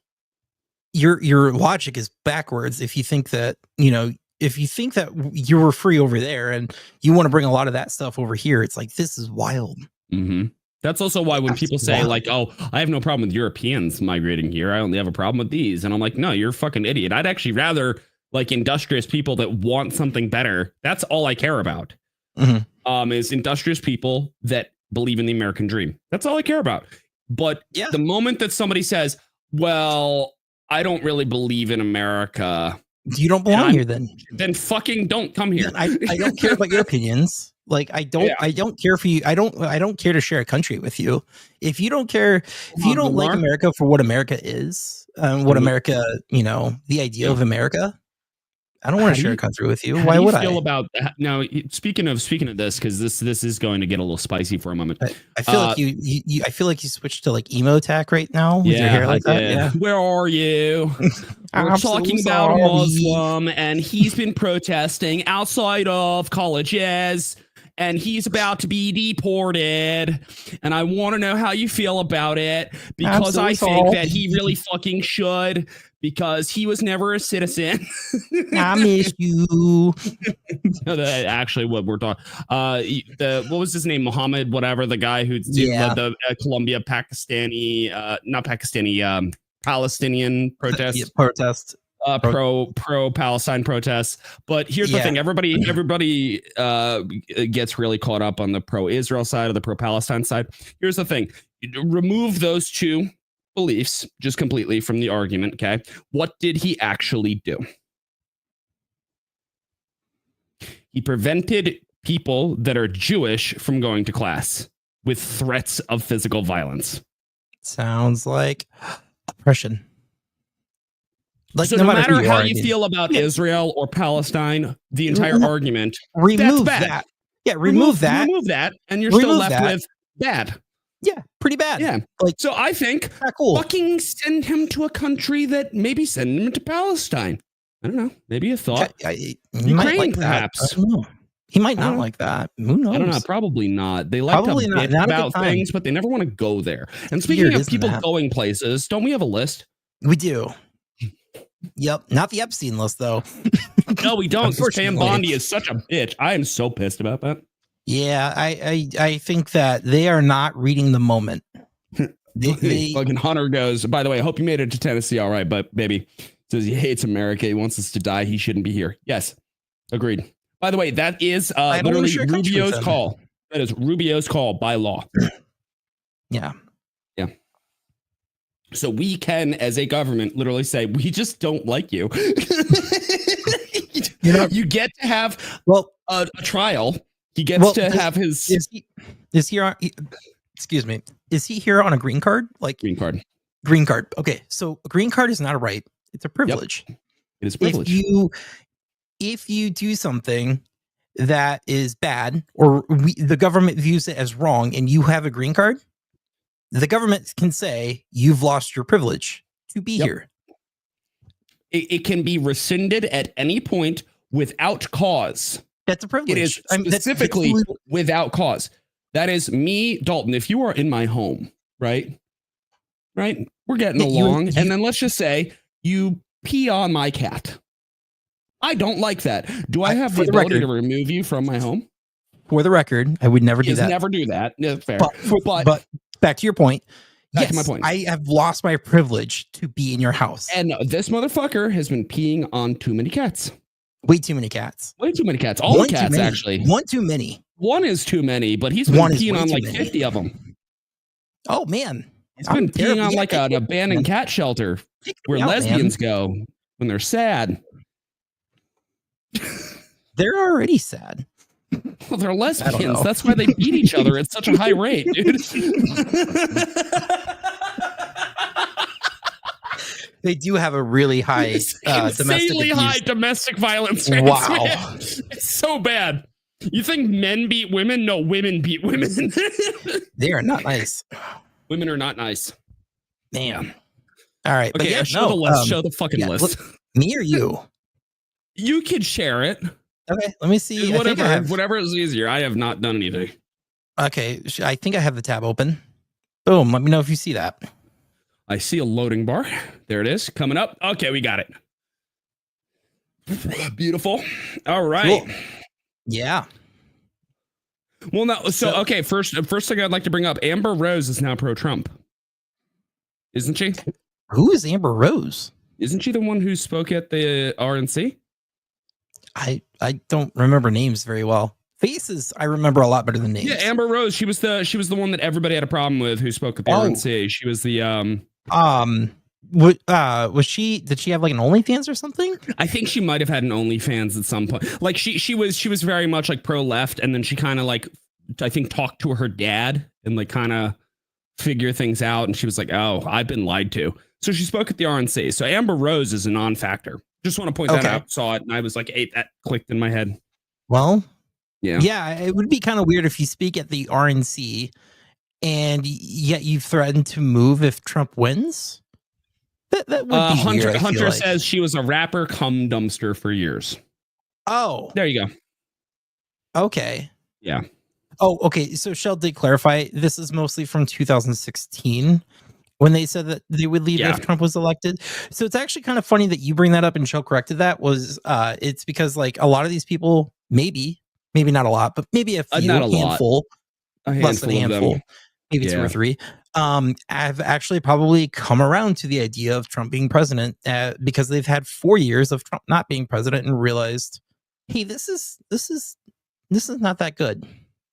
your logic is backwards if you think that, you know, if you think that you were free over there and you want to bring a lot of that stuff over here. It's like, this is wild. Mm-hmm. That's also why when people say like, oh, I have no problem with Europeans migrating here, I only have a problem with these, and I'm like, no, you're a fucking idiot. I'd actually rather like industrious people that want something better. That's all I care about. Is industrious people that believe in the American dream. That's all I care about. But the moment that somebody says, well, I don't really believe in America, you don't belong here then fucking don't come here. I don't care about your opinions. Like, I don't care for you. I don't care to share a country with you. If you don't care, if you don't like America for what America is, what America, you know, the idea of America, I don't want to share a country with you. Why would I? Feel about that? Now, speaking of this, because this is going to get a little spicy for a moment. I feel like I feel like you switched to like emo tack right now with your hair like that. Yeah. Where are you? We're talking about a Muslim, and he's been protesting outside of colleges, and he's about to be deported. And I want to know how you feel about it, because I think that he really fucking should, because he was never a citizen. I miss you. Actually, what we're talking, what was his name? Muhammad, whatever, the guy who led the Colombia Palestinian protest. Pro Palestine protests. But here's the thing: everybody gets really caught up on the pro Israel side or the pro Palestine side. Here's the thing: remove those two beliefs just completely from the argument. Okay, what did he actually do? He prevented people that are Jewish from going to class with threats of physical violence. Sounds like oppression. Like, so no matter how you feel about Israel or Palestine, the entire argument, remove that. Yeah, remove that. Remove that, and you're still left with bad. Yeah, pretty bad. Yeah. Like, so I think fucking send him to a country that maybe send him to Palestine. I don't know. Maybe a thought. Ukraine, like perhaps. I don't know. He might not like that. Who knows? I don't know. Probably not. They like to bitch about things, but they never want to go there. And speaking of people going places, don't we have a list? We do. Yep. Not the Epstein list, though. No, we don't. Pam Bondi is such a bitch. I am so pissed about that. Yeah, I think that they are not reading the moment. Fucking Hunter goes, by the way, I hope you made it to Tennessee all right, but baby says he hates America. He wants us to die. He shouldn't be here. Yes, agreed. By the way, that is literally Rubio's call. That is Rubio's call by law. Yeah. Yeah. So we can, as a government, literally say, we just don't like you. You get to have a trial. He gets to have his... Is he on... Excuse me. Is he here on a green card? Like green card. Green card. Okay. So a green card is not a right. It's a privilege. Yep. It is a privilege. If you do something that is bad or the government views it as wrong and you have a green card, the government can say you've lost your privilege to be here. It can be rescinded at any point without cause. That's a privilege. It is specifically without cause. That is me, Dalton. If you are in my home, right? We're getting along. And then let's just say you pee on my cat. I don't like that. Do I have the ability to remove you from my home? For the record, I would never do that. Never do that. Yeah, fair. But back to your point. Back to my point. I have lost my privilege to be in your house. And this motherfucker has been peeing on too many cats. Way too many cats. Way too many cats. All the cats, actually. One too many. One is too many, but he's been peeing on like 50 of them. Oh, man. He's been peeing on like an abandoned cat shelter where lesbians go when they're sad. They're already sad. Well, they're lesbians. That's why they beat each other at such a high rate, dude. They do have a really high insanely high domestic violence rate. Wow. It's so bad. You think men beat women? No, women beat women. They are not nice. Women are not nice. Damn. All right. Okay, but show the list. Show the fucking list. Me or you? You can share it. Okay, let me see. Whatever is easier. I have not done anything. Okay, I think I have the tab open. Boom. Let me know if you see that. I see a loading bar. There it is. Coming up. Okay, we got it. Beautiful. All right. Cool. Yeah. Well, no. So okay. First thing I'd like to bring up: Amber Rose is now pro-Trump, isn't she? Who is Amber Rose? Isn't she the one who spoke at the RNC? I don't remember names very well. Faces I remember a lot better than names. Yeah, Amber Rose. She was the one that everybody had a problem with who spoke at the RNC. She was the was she? Did she have like an OnlyFans or something? I think she might have had an OnlyFans at some point. Like she was very much like pro left, and then she kind of like I think talked to her dad and like kind of figure things out, and she was like, "Oh, I've been lied to." So she spoke at the RNC. So Amber Rose is a non-factor. Just want to point that out. Saw it, and I was like, "Hey, that clicked in my head." Well, yeah, it would be kind of weird if you speak at the RNC and yet you threaten to move if Trump wins. That would be weird. Hunter says she was a rapper cum dumpster for years. Oh, there you go. Okay. Yeah. Oh, okay. So Shell did clarify this is mostly from 2016 when they said that they would leave if Trump was elected. So it's actually kind of funny that you bring that up and Shell corrected that. It's because like a lot of these people, maybe not a lot, but maybe a few, handful, less than a handful, maybe 2 or 3, have actually probably come around to the idea of Trump being president because they've had 4 years of Trump not being president and realized, hey, this is not that good.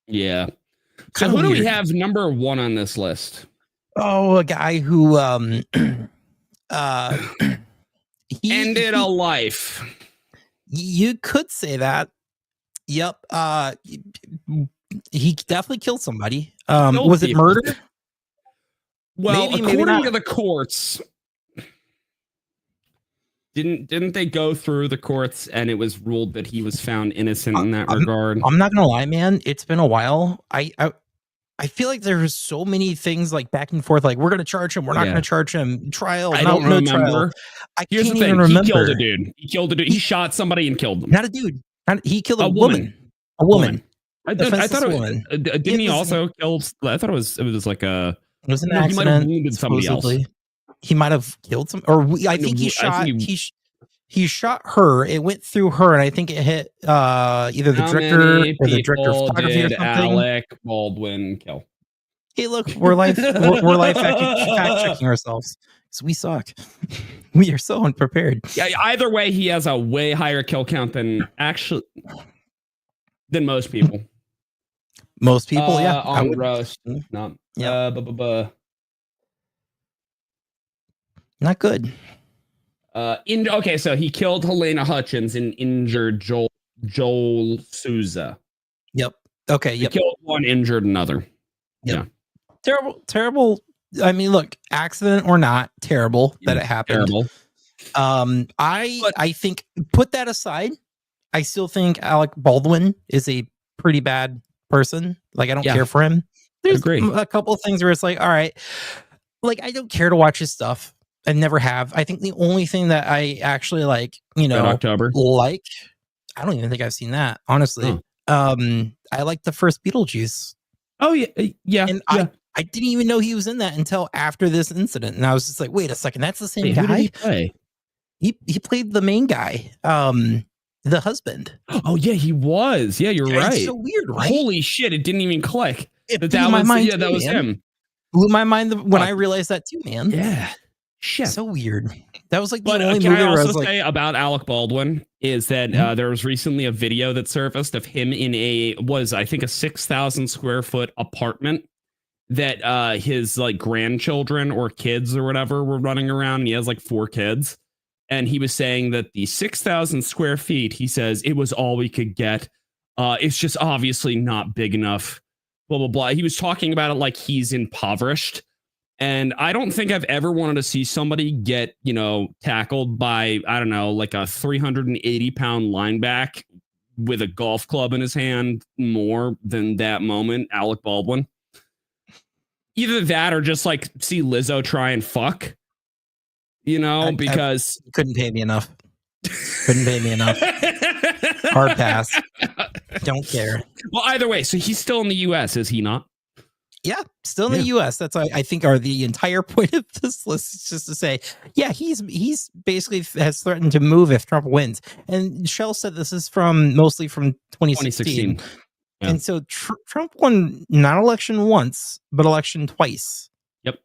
Yeah. So who do we have number 1 on this list? Oh, a guy who ended a life. You could say that. Yep. He definitely killed somebody. Was it murder? Well, according to the courts, didn't they go through the courts and it was ruled that he was found innocent in that regard? I'm not gonna lie, man. It's been a while. I feel like there's so many things like back and forth. Like we're gonna charge him, we're not gonna charge him. Trial. I don't remember. Trial. Here's the thing. He killed a dude. He shot somebody and killed them. Not a dude. He killed a woman. A woman. I thought it was. Didn't he also kill? I thought it was like a. It was an accident. He might have wounded somebody else. he might have killed some, or I think he shot. He shot her. It went through her, and I think it hit either the director or the director of photography or something. Alec Baldwin kill? Hey, look, we're live fact checking ourselves because we suck. We are so unprepared. Yeah. Either way, he has a way higher kill count than most people. Most people, yeah. On roast, no. Yeah. Not good. Okay, so he killed Helena Hutchins and injured Joel Souza. Yep. Okay. He killed one, injured another. Yep. Yeah. Terrible. I mean, look, accident or not, terrible that it happened. Terrible. I think, put that aside, I still think Alec Baldwin is a pretty bad person. Like, I don't care for him. There's a couple of things where it's like, all right, like, I don't care to watch his stuff. I never have. I think the only thing that I actually like, Red October. I don't even think I've seen that, honestly. I like the first Beetlejuice. Oh yeah. And I didn't even know he was in that until after this incident, and I was just like, wait a second, that's the same guy. Who did he play? He played the main guy, the husband. Oh yeah, he was. Yeah, you're right. It's so weird, right? Holy shit! It didn't even click. That my mind. Yeah, that was him. Blew my mind when I realized that too, man. Yeah. Shit. So weird. That was like the only movie where I also say about Alec Baldwin is that there was recently a video that surfaced of him in I think a 6,000 square foot apartment that his like grandchildren or kids or whatever were running around. And he has like 4 kids. And he was saying that the 6,000 square feet, he says, it was all we could get. It's just obviously not big enough. Blah, blah, blah. He was talking about it like he's impoverished. And I don't think I've ever wanted to see somebody get, tackled by, I don't know, like a 380-pound linebacker with a golf club in his hand more than that moment, Alec Baldwin. Either that or just like see Lizzo try and fuck, because I couldn't pay me enough. Hard pass. Don't care. Well, either way, so he's still in the U.S., is he not? Yeah, still in the U.S. That's I think are the entire point of this list is just to say, yeah, he's basically has threatened to move if Trump wins. And Shell said this is mostly from 2016. Yeah. And so Trump won not election once, but election twice. Yep.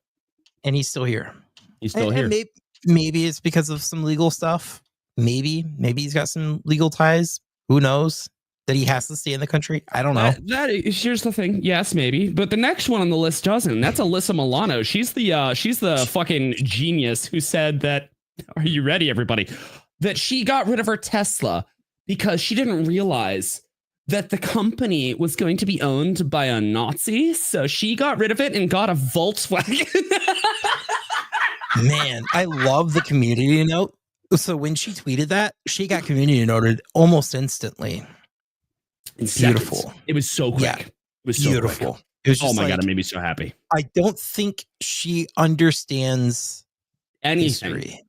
And he's still here. He's still here. Maybe it's because of some legal stuff. Maybe he's got some legal ties. Who knows? That he has to stay in the country? I don't know. Here's the thing. Yes, maybe. But the next one on the list doesn't. That's Alyssa Milano. She's the fucking genius who said that, are you ready, everybody? That she got rid of her Tesla because she didn't realize that the company was going to be owned by a Nazi. So she got rid of it and got a Volkswagen. Man, I love the community note. So when she tweeted that, she got community noted almost instantly. Beautiful. It was so quick. Yeah, it was so beautiful. Quick. It was just God, it made me so happy. I don't think she understands anything. History.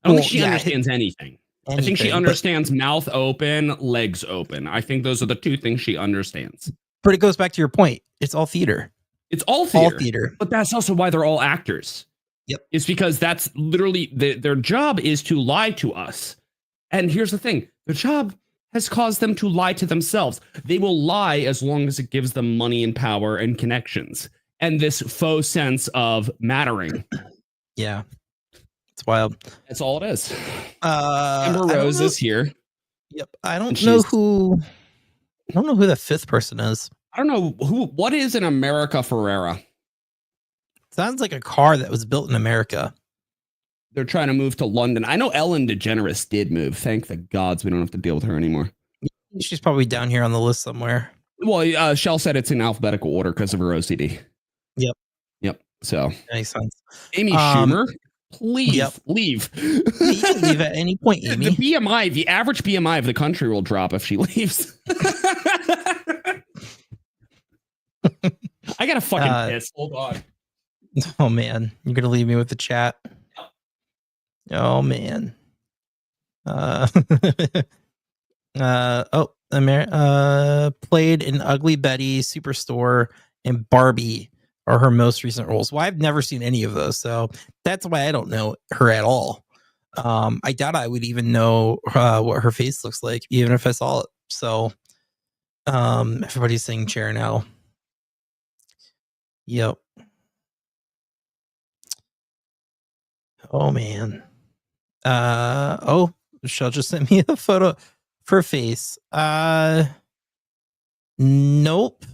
I don't think she understands anything. I think she understands mouth open, legs open. I think those are the 2 things she understands. But it goes back to your point. It's all theater. It's all theater. But that's also why they're all actors. Yep. It's because that's literally their job is to lie to us. And here's the thing. Their job has caused them to lie to themselves. They will lie as long as it gives them money and power and connections and this faux sense of mattering. Yeah. It's wild. That's all it is. Amber Rose is here. Yep. I don't know who the 5th person is. I don't know what is an America Ferrera? Sounds like a car that was built in America. They're trying to move to London. I know Ellen DeGeneres did move. Thank the gods we don't have to deal with her anymore. She's probably down here on the list somewhere. Well, Shell said it's in alphabetical order because of her OCD. Yep. So makes sense. Amy Schumer, please leave. You can leave at any point, Amy. The average BMI of the country will drop if she leaves. I gotta fucking piss. Hold on. Oh man, you're gonna leave me with the chat. Oh man. Played in Ugly Betty, Superstore, and Barbie. or her most recent roles. Well, I've never seen any of those, so that's why I don't know her at all. I doubt I would even know what her face looks like, even if I saw it. So, everybody's saying chair now. Yep. Oh man. Oh, Michelle just sent me a photo for face. Nope.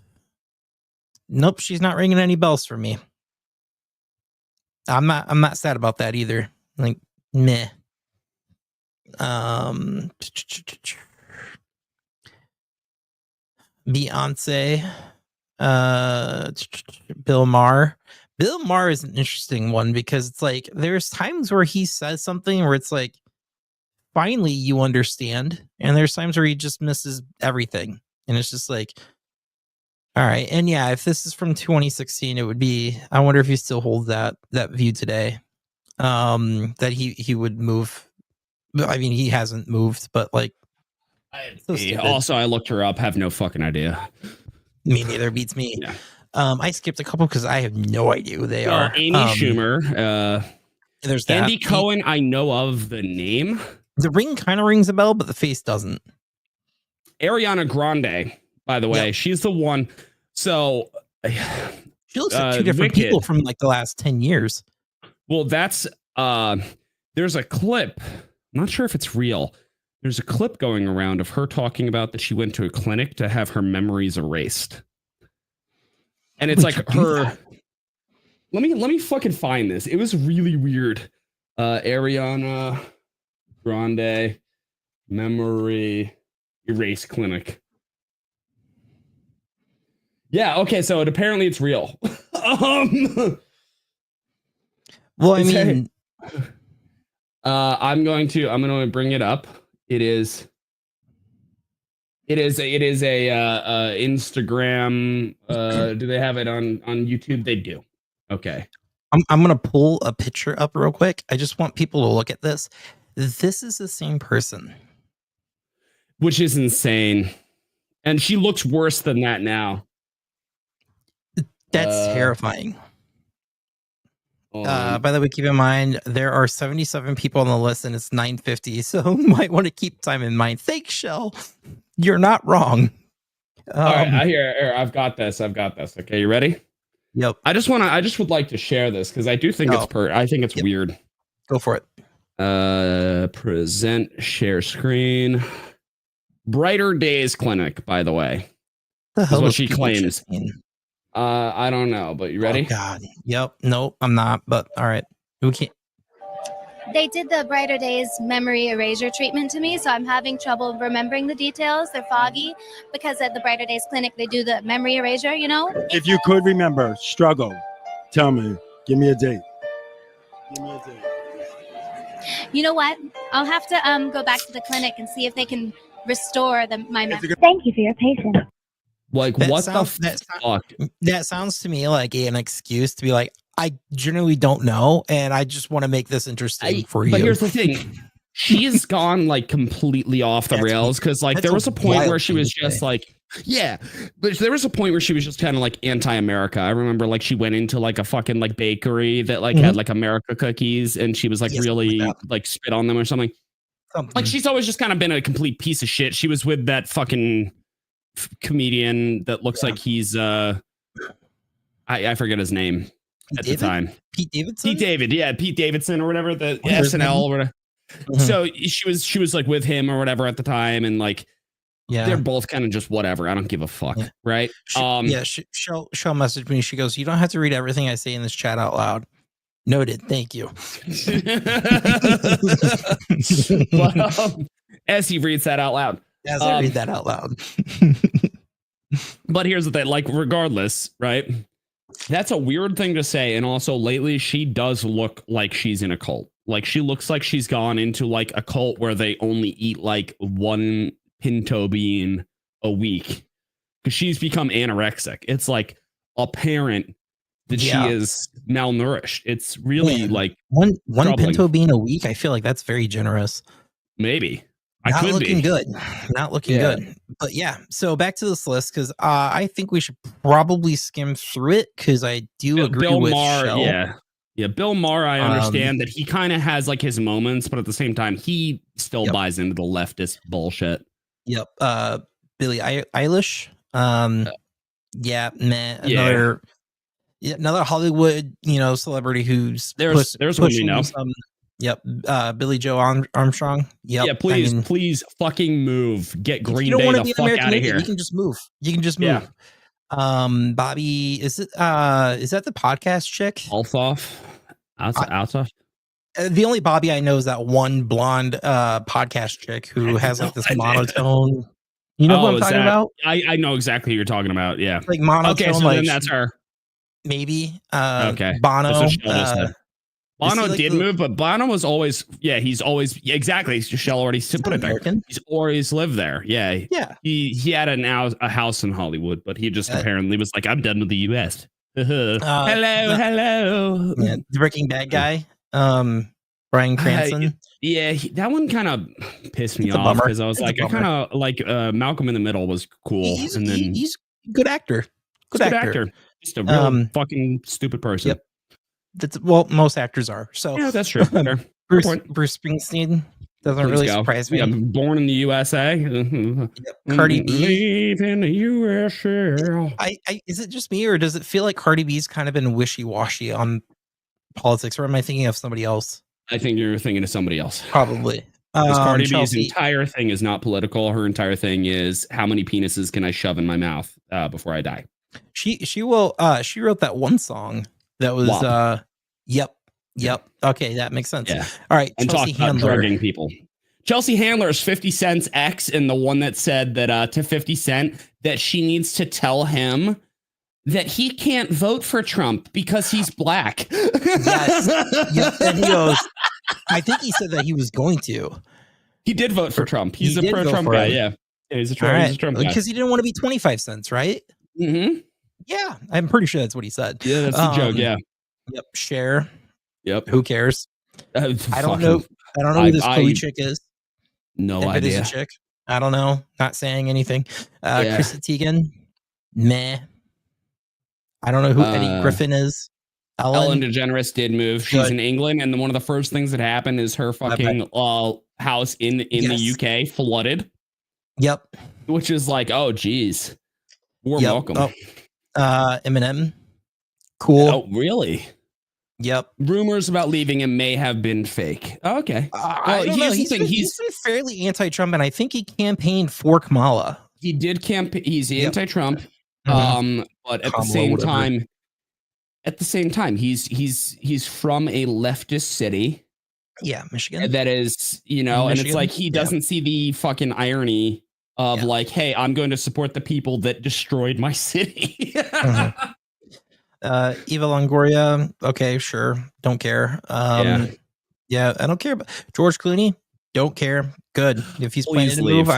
Nope, she's not ringing any bells for me. I'm not sad about that either. Like, meh. Beyonce, Bill Maher. Bill Maher is an interesting one because it's like there's times where he says something where it's like finally you understand, and there's times where he just misses everything, and it's just like, all right. And yeah, if this is from 2016, it would be, I wonder if he still holds that view today, that he would move. I mean, he hasn't moved, but like, also I looked her up, have no fucking idea. Me neither. Beats me. Yeah. I skipped a couple because I have no idea who they are. Amy Schumer. There's Andy Cohen. I know of the name. The ring kind of rings a bell, but the face doesn't. Ariana Grande, by the way, she's the one. So she looks like two different people from like the last 10 years. Well, that's there's a clip. I'm not sure if it's real. There's a clip going around of her talking about that she went to a clinic to have her memories erased. And it's like her. Let me fucking find this. It was really weird. Ariana Grande memory erase clinic. Yeah, okay, so apparently it's real. Well, I mean, I'm going to bring it up. It is a Instagram. Do they have it on YouTube? They do. Okay. I'm going to pull a picture up real quick. I just want people to look at this. This is the same person. Which is insane. And she looks worse than that now. That's terrifying. By the way, keep in mind, there are 77 people on the list and it's 9:50. So you might want to keep time in mind. Thanks, Shell. You're not wrong. All right, I've got this. Okay, you ready? Yep. I just would like to share this because I do think it's weird. Go for it. Present share screen. Brighter Days Clinic, by the way. The hell is what she claims. I don't know, but you ready? Oh, God. Yep. Nope, I'm not. But all right. We can't. They did the Brighter Days memory erasure treatment to me, so I'm having trouble remembering the details. They're foggy because at the Brighter Days Clinic, they do the memory erasure, you know? If you could remember, struggle, tell me, give me a date. You know what? I'll have to go back to the clinic and see if they can restore my memory. Thank you for your patience. Like, what the fuck? That sounds to me like an excuse to be like, I generally don't know, and I just want to make this interesting for you. But here's the thing. She's gone, like, completely off the rails, because, like, there was a point where she was just, like, yeah, but there was a point where she was just kind of, like, anti-America. I remember, like, she went into, like, a fucking, like, bakery that, like, had, like, America cookies, and she was, like, really, like, spit on them or something. Like, she's always just kind of been a complete piece of shit. She was with that fucking comedian that looks like he's I forget his name the time. Pete Davidson? Pete Davidson or whatever, the SNL or whatever. So she was like with him or whatever at the time, and like they're both kind of just whatever. I don't give a fuck, right? She'll message me. She goes, "You don't have to read everything I say in this chat out loud." Noted. Thank you. But, as he reads that out loud. As I read that out loud. But here's the thing, like, regardless, right? That's a weird thing to say. And also lately she does look like she's in a cult. Like, she looks like she's gone into like a cult where they only eat like one pinto bean a week. Because she's become anorexic. It's like apparent that she is malnourished. It's really like one pinto bean a week. I feel like that's very generous. Maybe. Not looking good. Not looking good. But yeah, so back to this list because I think we should probably skim through it because I do agree Bill with Maher. Shell. Yeah, Bill Maher. I understand that he kind of has like his moments, but at the same time, he still buys into the leftist bullshit. Yep. Billie Eilish. Another Hollywood, celebrity who's there's one we know. Billy Joe Armstrong. Yep. Yeah, please fucking move. Get Green Day the fuck out of here. You can just move. Yeah. Bobby, is that the podcast chick? Althoff. The only Bobby I know is that one blonde podcast chick who has like this monotone. You know who I'm talking about? I know exactly who you're talking about. Yeah. Like monotone. Okay, so then that's her. Maybe. Okay. Bono. Bono did move, but Bono was always, he's always, exactly. Shell already put it there. He's always lived there. Yeah. Yeah. He had a house in Hollywood, but he just apparently was like, I'm done with the U.S. Hello. Yeah, the Breaking Bad guy, Bryan Cranston. That one kind of pissed me off because I was like, I kind of like Malcolm in the Middle was cool. He's a good actor. Good actor. Just a real fucking stupid person. Yep. Most actors are. So yeah, that's true. Bruce Springsteen doesn't really surprise me. I'm born in the USA. Cardi B. Live in the USA. Is it just me, or does it feel like Cardi B's kind of been wishy-washy on politics, or am I thinking of somebody else? I think you're thinking of somebody else. Probably. Because Cardi B's entire thing is not political. Her entire thing is how many penises can I shove in my mouth before I die. She wrote that one song that was Yep. Okay, that makes sense. Yeah. All right. And talk about drugging people. Chelsea Handler is 50 Cent's ex, and the one that said that to 50 Cent that she needs to tell him that he can't vote for Trump because he's black. Yes. Yep. And he goes, I think he said that he was going to. He did vote for Trump. He's a pro-Trump guy. Yeah. He's a Trump guy. Because he didn't want to be 25 cents, right? Mm-hmm. Yeah. I'm pretty sure that's what he said. Yeah, that's the joke. Yeah. Yep. Share. Yep. Who cares? I don't know. I don't know who this Chloe chick is. No if idea. It is a chick. I don't know. Not saying anything. Chrissy Teigen. Meh. I don't know who Eddie Griffin is. Ellen DeGeneres did move. She's in England, and one of the first things that happened is her fucking house in the UK flooded. Yep. Which is like, oh geez, we're welcome. Eminem. Cool. Oh really? Yep. Rumors about leaving him may have been fake. Okay. He's been fairly anti-Trump, and I think he campaighed for Kamala. He did campaign. He's anti-Trump. But at the same time, he's from a leftist city. Yeah, Michigan. That is, and it's like he doesn't see the fucking irony of like, hey, I'm going to support the people that destroyed my city. Eva Longoria. Okay, sure. Don't care. Yeah, I don't care about George Clooney. Don't care. Good. If he's planning to move,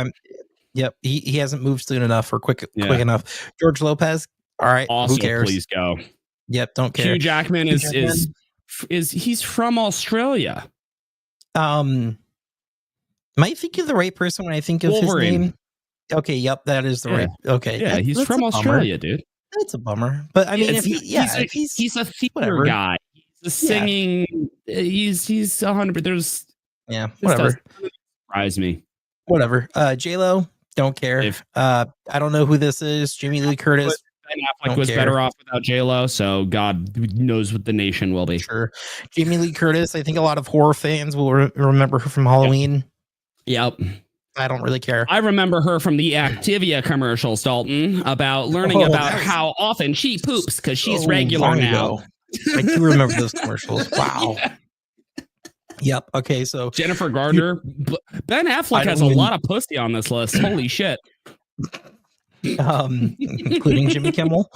he hasn't moved soon enough or quick enough. George Lopez. All right. Also, who cares? Please go. Yep. Don't care. Hugh Jackman is he's from Australia. Might think of the right person when I think of Wolverine. his name. Okay. Yep. That is the right. Okay. Yeah. He's from Australia, dude. That's a bummer. But I mean, he's a theater guy. He's a singing. He's 100. There's whatever. Surprise me. Whatever. J-Lo. Don't care. I don't know who this is. Jamie Lee Curtis. Ben Affleck was better off without J-Lo, so God knows what the nation will be. Sure. Jamie Lee Curtis, I think a lot of horror fans will remember her from Halloween. Yep. I don't really care. I remember her from the Activia commercials, Dalton, about learning about how often she poops because she's regular now. I do remember those commercials. Wow. Yep. Okay. So Jennifer Gardner. Ben Affleck has a lot of pussy on this list. Holy shit. Including Jimmy Kimmel.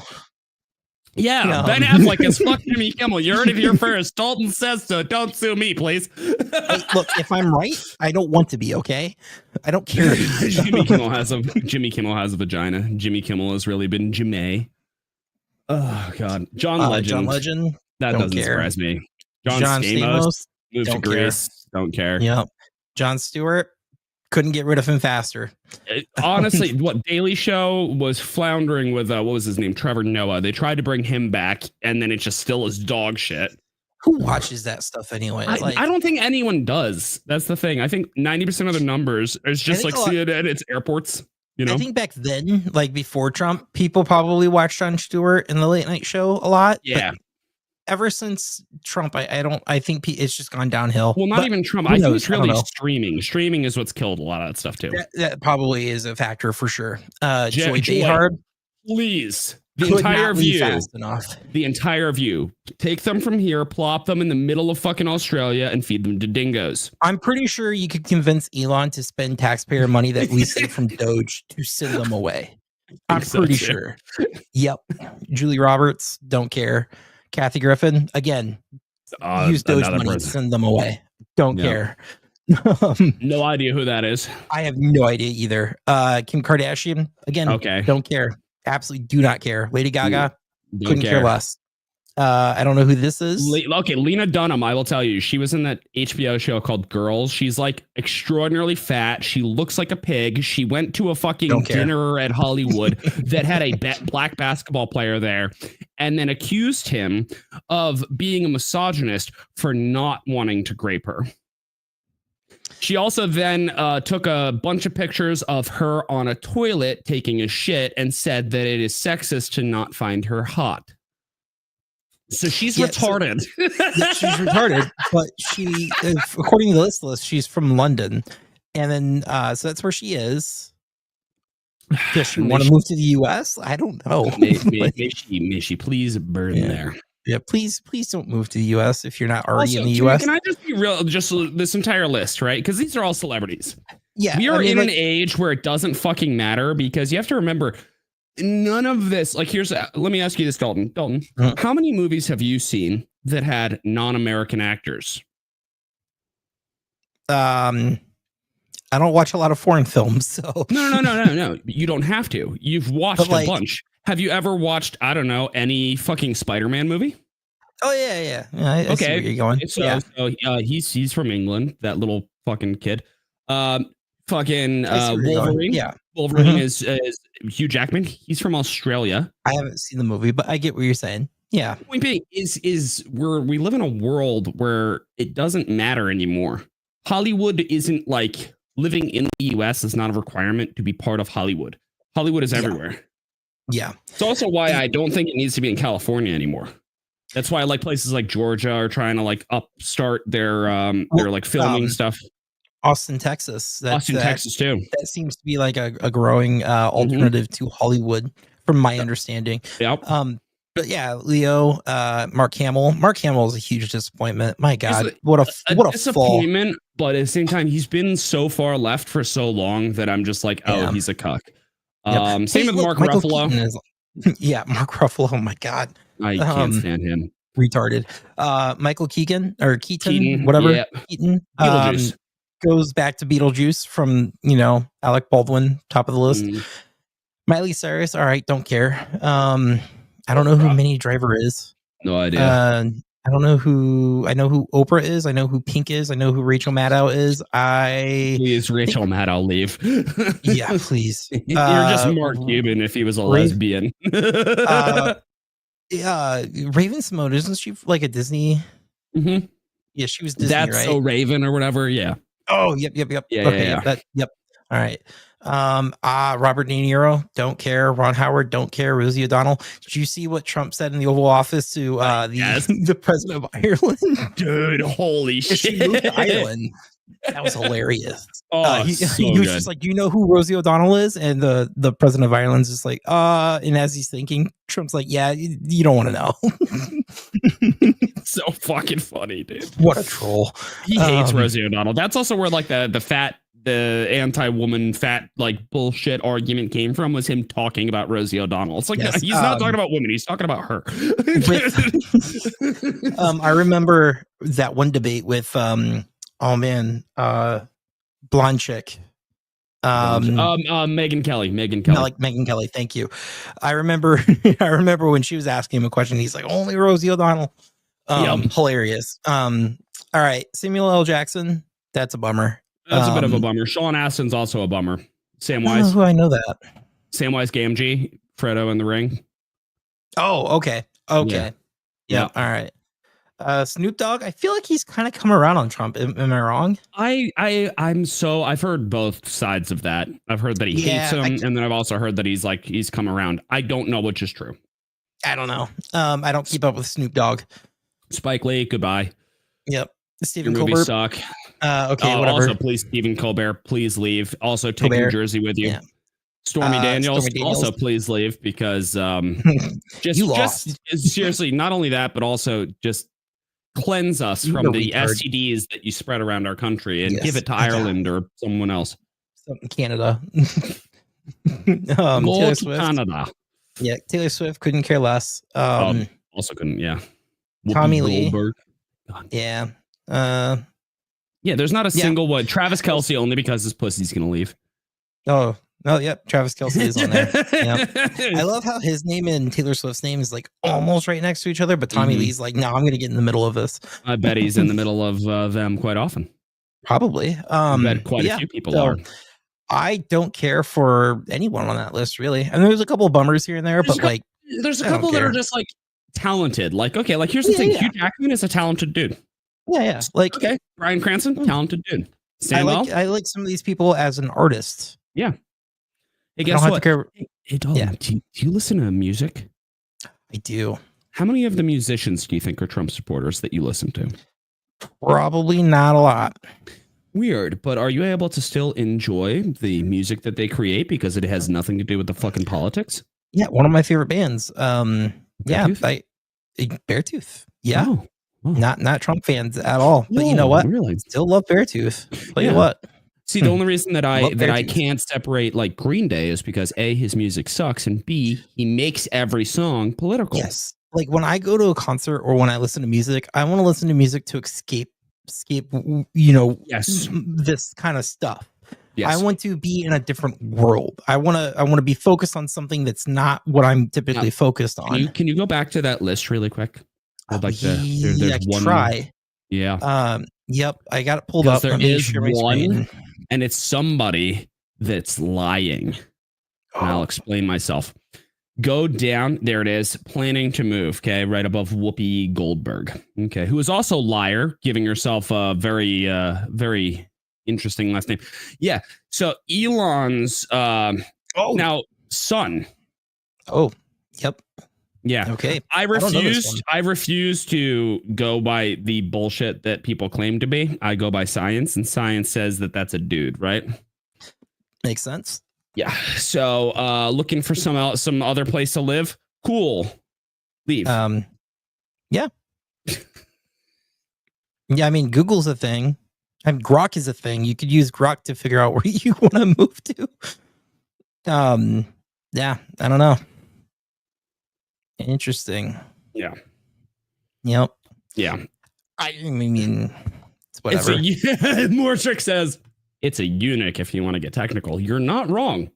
Yeah, Ben Affleck is fuck Jimmy Kimmel. You heard it here first. Dalton says so. Don't sue me, please. Hey, look, if I'm right, I don't want to be. Okay, I don't care. Jimmy Kimmel has a vagina. Jimmy Kimmel has really been Jimmy. Oh God, John Legend. John Legend. That doesn't surprise me. John Stamos moved to Greece. Don't care. Yep. Jon Stewart. Couldn't get rid of him faster. Honestly, what Daily Show was floundering with, what was his name? Trevor Noah. They tried to bring him back, and then it just still is dog shit. Who watches that stuff anyway? I don't think anyone does. That's the thing. I think 90% of the numbers is just like CNN, it's airports. You know? I think back then, like before Trump, people probably watched Jon Stewart and the late night show a lot. Yeah. Ever since Trump, I think it's just gone downhill. Well, not even Trump. I think it's really streaming. Streaming is what's killed a lot of that stuff too. That probably is a factor for sure. Joy Behar, please. The entire view. Fast enough. The entire view. Take them from here, plop them in the middle of fucking Australia, and feed them to dingoes. I'm pretty sure you could convince Elon to spend taxpayer money that we save from Doge to send them away. I'm pretty sure. Yep. Julie Roberts, don't care. Kathy Griffin, again, use Doge money to send them away. Don't care. No idea who that is. I have no idea either. Kim Kardashian, again, don't care. Absolutely do not care. Lady Gaga, couldn't care less. I don't know who this is. Lena Dunham, I will tell you. She was in that HBO show called Girls. She's like extraordinarily fat. She looks like a pig. She went to a fucking dinner at Hollywood that had a black basketball player there and then accused him of being a misogynist for not wanting to grape her. She also then took a bunch of pictures of her on a toilet taking a shit and said that it is sexist to not find her hot. So she's retarded. She's retarded, but she, according to this list, she's from London. And then, so that's where she is. Does she want to move to the U.S.? I don't know. May she please burn there. Yeah, please don't move to the U.S. if you're not already in the U.S. Can I just be real? Just this entire list, right? Because these are all celebrities. Yeah. We are in an age where it doesn't fucking matter because you have to remember none of this. Like, let me ask you this, Dalton. Dalton, how many movies have you seen that had non-American actors? I don't watch a lot of foreign films, so no. You don't have to. You've watched a bunch. Have you ever watched, I don't know, any fucking Spider-Man movie? Oh yeah. I see where you're going. So he's from England, that little fucking kid. Wolverine. Yeah. Wolverine is Hugh Jackman. He's from Australia. I haven't seen the movie, but I get what you're saying. Yeah. The point being is we live in a world where it doesn't matter anymore. Hollywood isn't like living in the US is not a requirement to be part of Hollywood. Hollywood is everywhere. Yeah. It's also why I don't think it needs to be in California anymore. That's why like places like Georgia are trying to like upstart their like filming stuff. Austin, Texas. Texas too. That seems to be like a growing alternative to Hollywood, from my understanding. Yep. But yeah, Leo, Mark Hamill. Mark Hamill is a huge disappointment. My God, what a disappointment! But at the same time, he's been so far left for so long that I'm just like, he's a cuck. Same with Mark Ruffalo. Mark Ruffalo. Oh my God, I can't stand him. Retarded. Michael Keaton, whatever. Yeah. Keaton. Goes back to Beetlejuice from Alec Baldwin, top of the list. Miley Cyrus. All right, don't care. I don't know who Minnie Driver is. No idea. I don't know who. I know who Oprah is. I know who Pink is. I know who Rachel Maddow is. Please, Rachel Maddow, leave. Yeah, please. You're just Mark Cuban if he was a lesbian. Raven Simone, isn't she like a Disney? Mm-hmm. Yeah, she was Disney. That's right? so Raven or whatever. Yeah. Oh, yep. Yeah. Yep. All right. Robert De Niro, don't care. Ron Howard, don't care. Rosie O'Donnell. Did you see what Trump said in the Oval Office to the president of Ireland? Dude, holy shit. She moved to Ireland. That was hilarious. He so was just like, do you know who Rosie O'Donnell is? And the president of Ireland's just like, and as he's thinking, Trump's like, yeah, you don't want to know. So fucking funny, dude. What a troll. He hates Rosie O'Donnell. That's also where like the anti-woman fat like bullshit argument came from, was him talking about Rosie O'Donnell. It's like, no, he's not talking about women, he's talking about her. I remember that one debate with blonde chick. Megyn Kelly. Like Megyn Kelly, thank you. I remember when she was asking him a question, he's like, only Rosie O'Donnell. Hilarious. All right, Samuel L. Jackson, that's a bummer. That's a bit of a bummer. Sean Astin's also a bummer. Samwise. I know that. Samwise Gamgee, Fredo in the Ring. Oh, okay. Okay. Yeah. All right. Snoop Dogg, I feel like he's kind of come around on Trump. Am I wrong? I've heard both sides of that. I've heard that he hates him, and then I've also heard that he's come around. I don't know which is true. I don't know. I don't keep up with Snoop Dogg. Spike Lee, goodbye. Yep. Stephen Your movies suck. Okay, whatever. Also, please, Stephen Colbert, please leave. Also, take New Jersey with you. Yeah. Stormy Daniels, also please leave because just seriously, not only that, but also just cleanse us from the STDs that you spread around our country and give it to Ireland or someone else. Canada. Taylor Swift. Canada. Yeah, Taylor Swift couldn't care less. Also couldn't, yeah. Tommy Lee. Goldberg. Yeah. There's not a single one. Travis Kelce only because his pussy's gonna leave. Oh, yep. Travis Kelce is on there. Yep. I love how his name and Taylor Swift's name is like almost right next to each other, but Tommy Lee's like, no, I'm gonna get in the middle of this. I bet he's in the middle of them quite often. Probably. I bet quite a few people are. I don't care for anyone on that list, really. And there's a couple of bummers here and there, but there's a couple that are just like talented. Like, okay, like here's the thing: Hugh Jackman is a talented dude. Yeah. Like, okay, Bryan Cranston, talented dude. I like some of these people as an artist. Yeah. Hey, guess what? Hey, Dalton, do you listen to music? I do. How many of the musicians do you think are Trump supporters that you listen to? Probably not a lot. Weird, but are you able to still enjoy the music that they create because it has nothing to do with the fucking politics? Yeah, one of my favorite bands. Beartooth. Beartooth. Yeah. Oh. Not Trump fans at all. But you know what? Really? Still love Beartooth. Tell you what. See, the only reason that I can't separate like Green Day is because A, his music sucks, and B, he makes every song political. Yes. Like when I go to a concert or when I listen to music, I want to listen to music to escape, this kind of stuff. Yes. I want to be in a different world. I want to be focused on something that's not what I'm typically focused on. Can you go back to that list really quick? I'd like I can try. Yeah. Yep. I got it pulled up. There is one, and it's somebody that's lying. And I'll explain myself. Go down. There it is. Planning to move. Okay. Right above Whoopi Goldberg. Okay. Who is also liar, giving herself a very, very interesting last name. Yeah. So Elon's now son. Oh, yep. Yeah. Okay. I refuse to go by the bullshit that people claim to be. I go by science, and science says that that's a dude, right? Makes sense. Yeah. So looking for some other place to live. Cool. Leave. Yeah. Yeah, I mean, Google's a thing. Grok is a thing. You could use Grok to figure out where you want to move to. Yeah, I don't know. Interesting. Yeah. Yep. Yeah. I mean, it's whatever. Mortrick says it's a eunuch if you want to get technical. You're not wrong.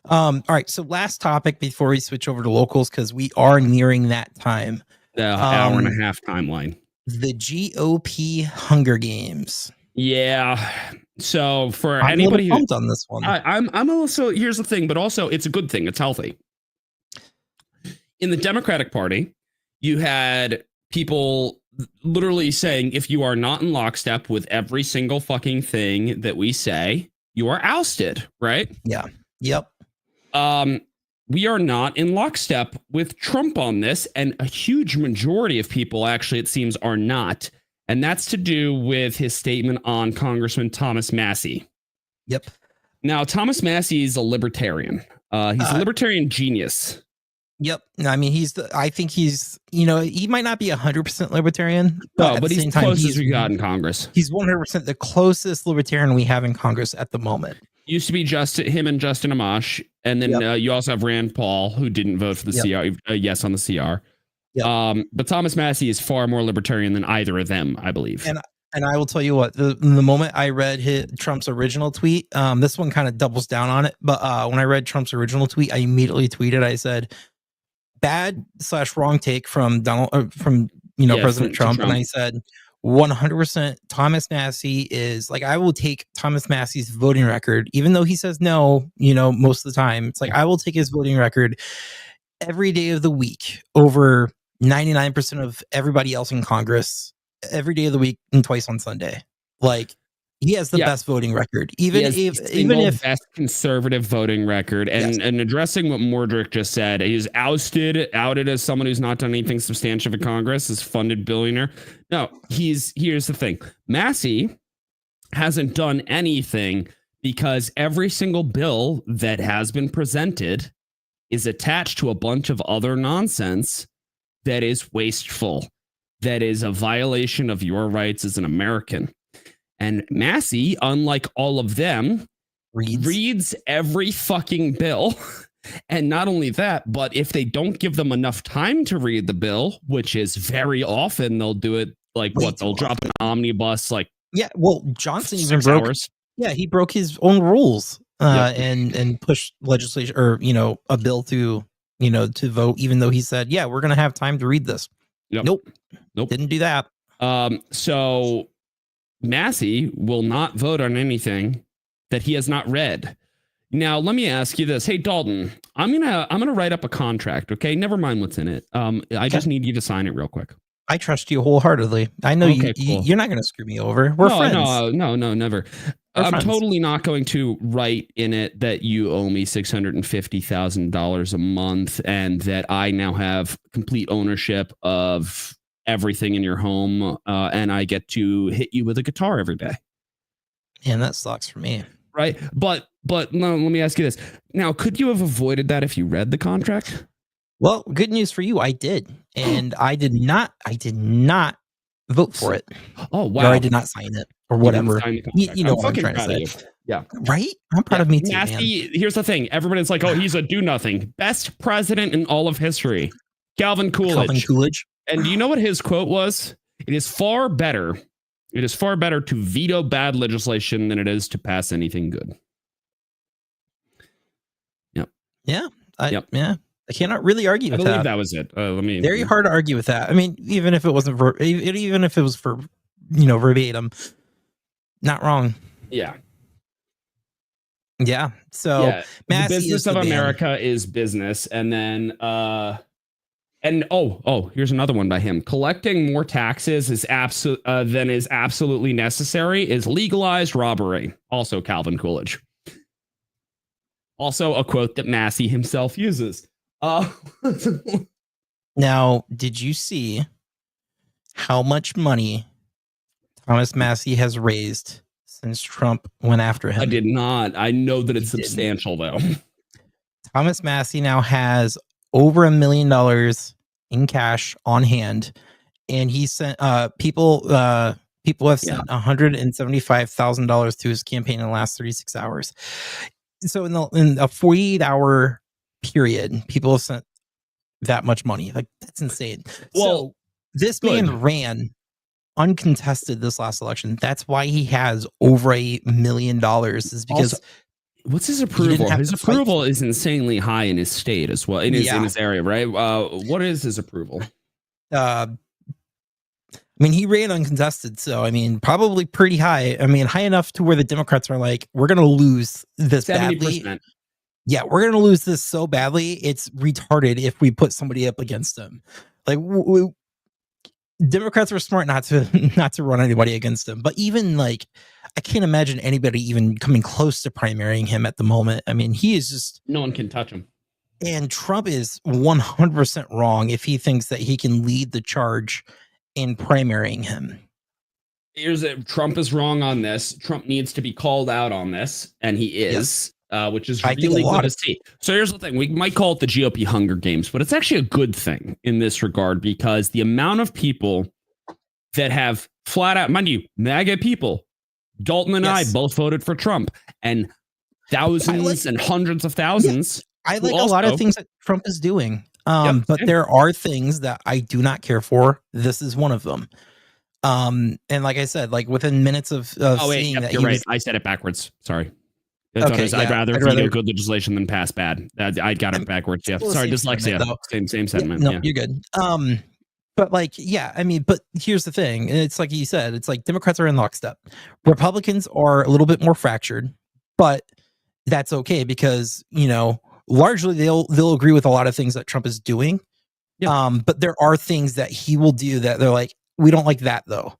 All right. So last topic before we switch over to locals, because we are nearing that time. The hour and a half timeline. The GOP Hunger Games. Yeah. So for I'm anybody pumped on this one, I'm also, here's the thing, but also it's a good thing. It's healthy. In the Democratic Party, you had people literally saying, if you are not in lockstep with every single fucking thing that we say, you are ousted, right? Yeah. Yep. We are not in lockstep with Trump on this, and a huge majority of people, actually, it seems, are not. And that's to do with his statement on Congressman Thomas Massie. Yep. Now, Thomas Massie is a libertarian. He's a libertarian genius. Yep. I mean, I think he's, he might not be 100% libertarian, but he's close as we got in Congress. He's 100% the closest libertarian we have in Congress at the moment. Used to be him and Justin Amash. And then you also have Rand Paul, who didn't vote for the CR. Yes, on the CR. Yep. But Thomas Massie is far more libertarian than either of them, I believe. And I will tell you what, the moment I read Trump's original tweet, this one kind of doubles down on it. But when I read Trump's original tweet, I immediately tweeted, I said, bad/wrong take from President Trump. And I said, 100% Thomas Massie is like, I will take Thomas Massie's voting record, even though he says no, most of the time. It's like, I will take his voting record every day of the week over 99% of everybody else in Congress every day of the week and twice on Sunday. Like, he has the best voting record, even if best conservative voting record. And addressing what Mordrick just said, he's outed as someone who's not done anything substantial for Congress, is funded billionaire. No, here's the thing. Massie hasn't done anything because every single bill that has been presented is attached to a bunch of other nonsense that is wasteful, that is a violation of your rights as an American. And Massie, unlike all of them, reads every fucking bill. And not only that, but if they don't give them enough time to read the bill, which is very often, they'll do it like they'll drop an omnibus like Johnson even broke hours. Yeah, he broke his own rules and pushed legislation or a bill to vote, even though he said, yeah, we're gonna have time to read this. Nope, didn't do that. So Massie will not vote on anything that he has not read. Now, let me ask you this. Hey, Dalton, I'm gonna write up a contract. Okay, never mind what's in it. I just need you to sign it real quick. I trust you wholeheartedly. I know cool. You're not gonna screw me over. We're friends. No, never. I'm totally not going to write in it that you owe me $650,000 a month and that I now have complete ownership of everything in your home, and I get to hit you with a guitar every day. And that sucks for me. Right. But no, let me ask you this. Now, could you have avoided that if you read the contract? Well, good news for you. I did. And I did not vote for it. Oh, wow. Or I did not sign it or whatever. You know what I'm trying to say. Yeah. Right? I'm proud of me too, Massie, here's the thing. Everybody's like, oh, he's a do-nothing. Best president in all of history. Calvin Coolidge. And do you know what his quote was? It is far better to veto bad legislation than it is to pass anything good. Yep. Yeah. Yeah. I cannot really argue with that. I believe that was it. Very hard to argue with that. I mean, even if it wasn't even if it was for, verbatim, not wrong. Yeah. Yeah. So the business of America is business. And then, here's another one by him. Collecting more taxes than is absolutely necessary is legalized robbery. Also Calvin Coolidge. Also a quote that Massie himself uses. Now, did you see how much money Thomas Massie has raised since Trump went after him? I did not. I know that it's substantial, though. Thomas Massie now has over $1 million in cash on hand, and he sent people have sent $175,000 to his campaign in the last 36 hours. So in a 48-hour period, people have sent that much money. Like, that's insane. Well, so this man ran uncontested this last election. That's why he has over $1 million, is because what's his approval? His approval is insanely high in his state as well, in his area, right? What is his approval? I mean, he ran uncontested, so I mean, probably pretty high. I mean, high enough to where the Democrats are like, we're going to lose this 70%. Badly. Yeah, we're going to lose this so badly. It's retarded if we put somebody up against him. Like, Democrats were smart not to run anybody against him. But even like, I can't imagine anybody even coming close to primarying him at the moment. I mean, he is just, no one can touch him. And Trump is 100% wrong if he thinks that he can lead the charge in primarying him. Trump is wrong on this. Trump needs to be called out on this, and he is. Which is really good to see. So here's the thing. We might call it the GOP Hunger Games, but it's actually a good thing in this regard, because the amount of people that have flat out, mind you, MAGA people, Dalton and I both voted for Trump, and thousands and hundreds of thousands. I like a lot of things that Trump is doing, but there are things that I do not care for. This is one of them. And like I said, like within minutes of seeing that, you're right. I said it backwards. Sorry. I'd rather veto good legislation than pass bad. I got it backwards. Yeah, sorry, dyslexia. Sentiment. No, you're good. But like, yeah, I mean, but here's the thing. It's like you said, it's like Democrats are in lockstep. Republicans are a little bit more fractured, but that's okay because, you know, largely they'll agree with a lot of things that Trump is doing. Yeah. But there are things that he will do that they're like, we don't like that though.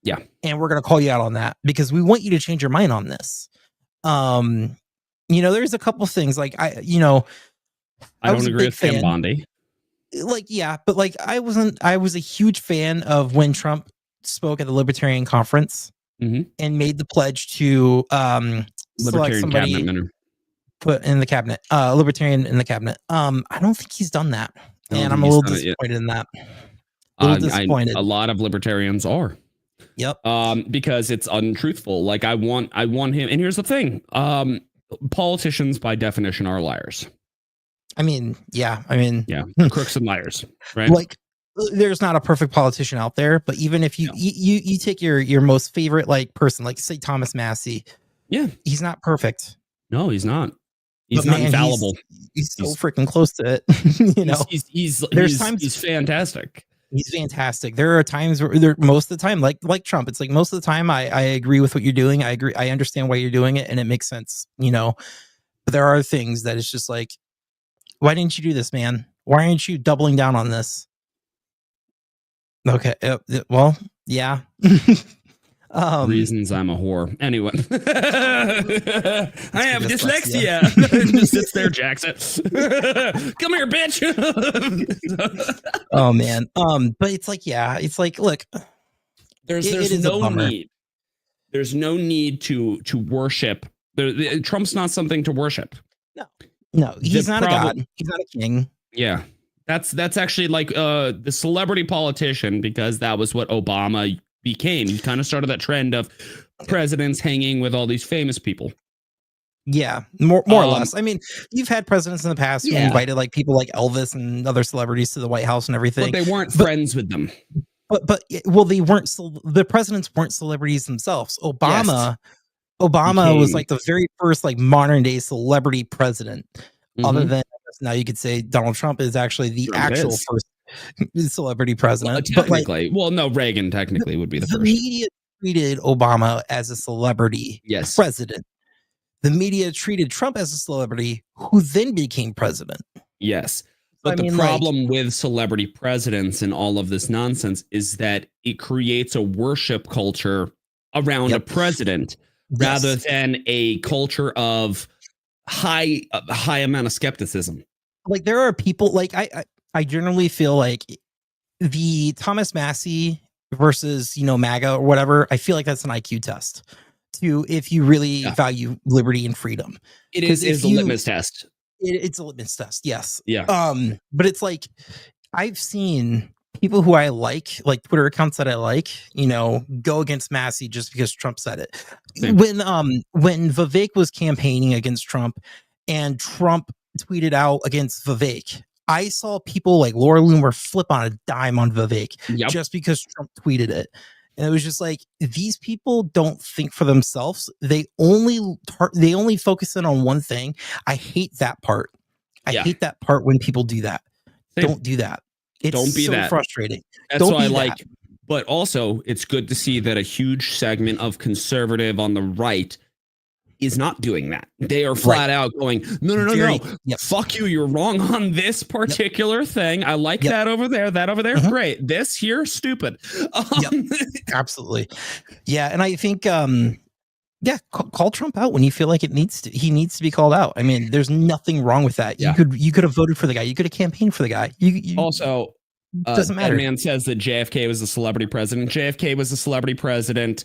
Yeah. And we're going to call you out on that because we want you to change your mind on this. You know, there's a couple things like I don't agree with Sam Bondi. Like, yeah, but like I was a huge fan of when Trump spoke at the Libertarian conference and made the pledge to Libertarian cabinet member. Put in the cabinet, Libertarian in the cabinet. I don't think he's done that. And I'm a little disappointed in that. Disappointed. A lot of libertarians are. Yep. Because it's untruthful. Like I want him. And here's the thing. Politicians by definition are liars. I mean, yeah. Crooks and liars, right? Like there's not a perfect politician out there, but even if you take your most favorite like person, like say Thomas Massie. Yeah. He's not perfect. No, he's not. He's not infallible. He's so freaking close to it. You know, he's fantastic. He's fantastic. There are times where most of the time, like Trump, it's like most of the time I agree with what you're doing. I agree. I understand why you're doing it and it makes sense, you know, but there are things that it's just like, why didn't you do this, man? Why aren't you doubling down on this? Okay. Well, yeah. Reasons I'm a whore. Anyway, I have dyslexia. Just sits there, Jackson. Come here, bitch. Oh man. But it's like, yeah, it's like, look, there's no need. There's no need to worship. Trump's not something to worship. No, he's not a god. He's not a king. Yeah. That's actually like the celebrity politician, because that was what Obama became. He kind of started that trend of presidents hanging with all these famous people. Yeah, more or less. I mean, you've had presidents in the past who invited like people like Elvis and other celebrities to the White House and everything. But they weren't friends with them. But they weren't. The presidents weren't celebrities themselves. Obama was like the very first like modern day celebrity president. Other than now, you could say Donald Trump is actually the actual first celebrity president. Well, technically, no, Reagan technically would be the first. The media treated Obama as a celebrity president. The media treated Trump as a celebrity who then became president. Yes. But the problem with celebrity presidents and all of this nonsense is that it creates a worship culture around a president rather than a culture of high amount of skepticism. Like there are people like I generally feel like the Thomas Massie versus, MAGA or whatever, I feel like that's an IQ test to if you really value liberty and freedom. It is a litmus test. It's a litmus test. Yes. Yeah. But it's like I've seen people who I like Twitter accounts that I like, go against Massie just because Trump said it. Same. When Vivek was campaigning against Trump and Trump tweeted out against Vivek, I saw people like Laura Loomer flip on a dime on Vivek just because Trump tweeted it. And it was just like, these people don't think for themselves. They only focus in on one thing. I hate that part. I hate that part when people do that. Same. Don't do that. It's so frustrating. That's what I like. But also, it's good to see that a huge segment of conservative on the right is not doing that. They are flat out going, no. Fuck you. You're wrong on this particular thing. I like that over there. That over there. Great. This here, stupid. Absolutely. Yeah. And I think, call Trump out when you feel like he needs to be called out. I mean, there's nothing wrong with that. You could have voted for the guy. You could have campaigned for the guy. Also, doesn't matter. That man says that JFK was a celebrity president. JFK was a celebrity president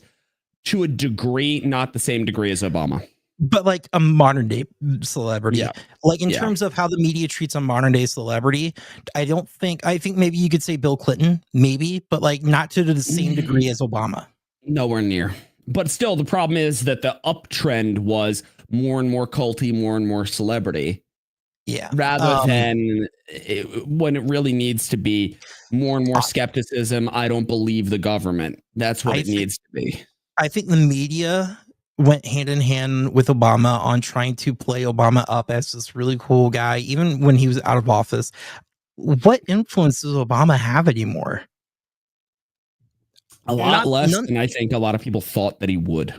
to a degree, not the same degree as Obama. But like a modern day celebrity. Yeah. Like in terms of how the media treats a modern day celebrity, I think maybe you could say Bill Clinton, maybe, but like not to the same degree as Obama. Nowhere near. But still, the problem is that the uptrend was more and more culty, more and more celebrity. Yeah. Rather than when it really needs to be more and more skepticism. I don't believe the government. That's what it needs to be. I think the media went hand in hand with Obama on trying to play Obama up as this really cool guy, even when he was out of office. What influence does Obama have anymore? A lot less than I think a lot of people thought that he would.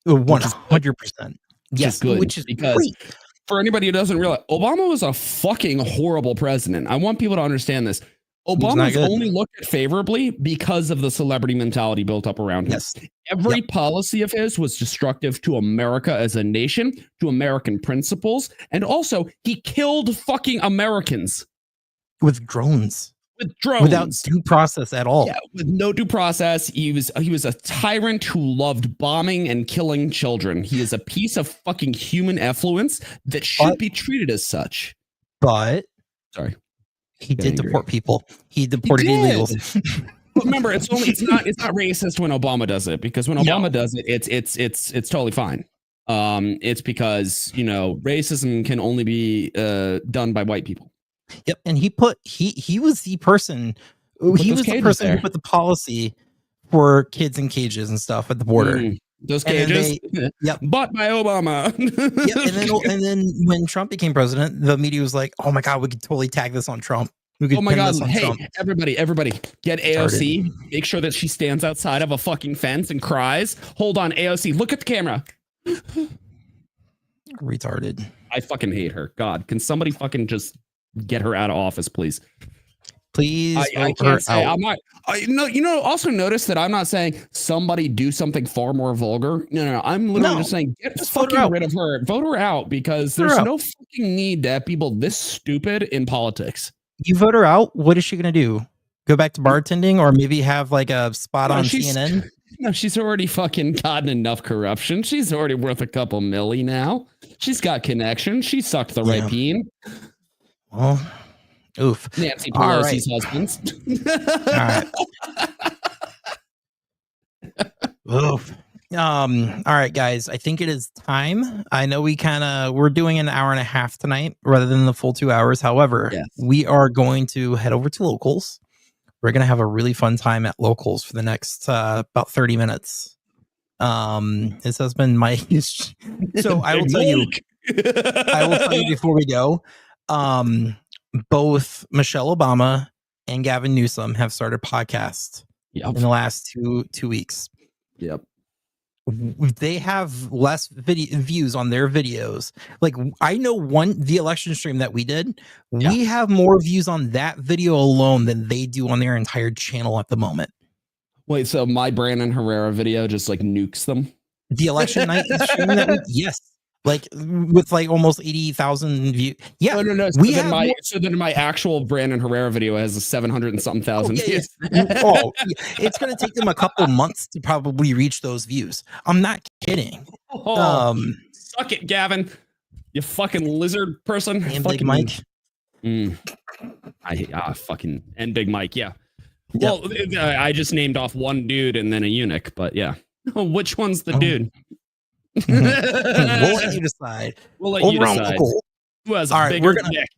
100%. Yes, good, which is because great. For anybody who doesn't realize, Obama was a fucking horrible president. I want people to understand this. Obama was only looked at favorably because of the celebrity mentality built up around him. Yes. Every policy of his was destructive to America as a nation, to American principles, and also he killed fucking Americans. With drones. Without due process at all. Yeah, with no due process. He was a tyrant who loved bombing and killing children. He is a piece of fucking human effluence that should be treated as such. But sorry. He did deport people. He deported illegals. But remember, it's not racist when Obama does it, because when Obama does it, it's totally fine. It's because, racism can only be done by white people. Yep, and he was the person. He was the person who put the policy for kids in cages and stuff at the border. Those cages, bought by Obama. and then when Trump became president, the media was like, "Oh my God, we could totally tag this on Trump." Oh my God! Hey, Trump. everybody, get AOC. Make sure that she stands outside of a fucking fence and cries. Hold on, AOC, look at the camera. Retarded. I fucking hate her. God, can somebody fucking just get her out of office, please? Please. I can't say I'm not. Also notice that I'm not saying somebody do something far more vulgar. No. I'm literally just saying get fucking rid of her. Vote her out, because there's no fucking need to have people this stupid in politics. You vote her out. What is she gonna do? Go back to bartending, or maybe have like a spot on CNN? No, she's already fucking gotten enough corruption. She's already worth a couple milli now. She's got connections. She sucked the right bean. Well, oof. Nancy Pelosi's husband. All right. Oof. All right, guys. I think it is time. I know we're doing an hour and a half tonight rather than the full 2 hours. However, we are going to head over to Locals. We're going to have a really fun time at Locals for the next about 30 minutes. This has been my so I will tell you before we go, both Michelle Obama and Gavin Newsom have started podcasts in the last two weeks. Yep. They have less views on their videos. Like, I know the election stream that we did, we have more views on that video alone than they do on their entire channel at the moment. Wait, so my Brandon Herrera video just like nukes them? The election night stream yes. Like with like almost 80,000 views. Yeah. No. So then my actual Brandon Herrera video has 700 and something thousand views. It's going to take them a couple months to probably reach those views. I'm not kidding. Suck it, Gavin. You fucking lizard person. And Big Mike. Fucking and Big Mike. Yeah. Well, I just named off one dude and then a eunuch, but yeah. Which one's the dude? We'll let you decide. Who has a bigger dick?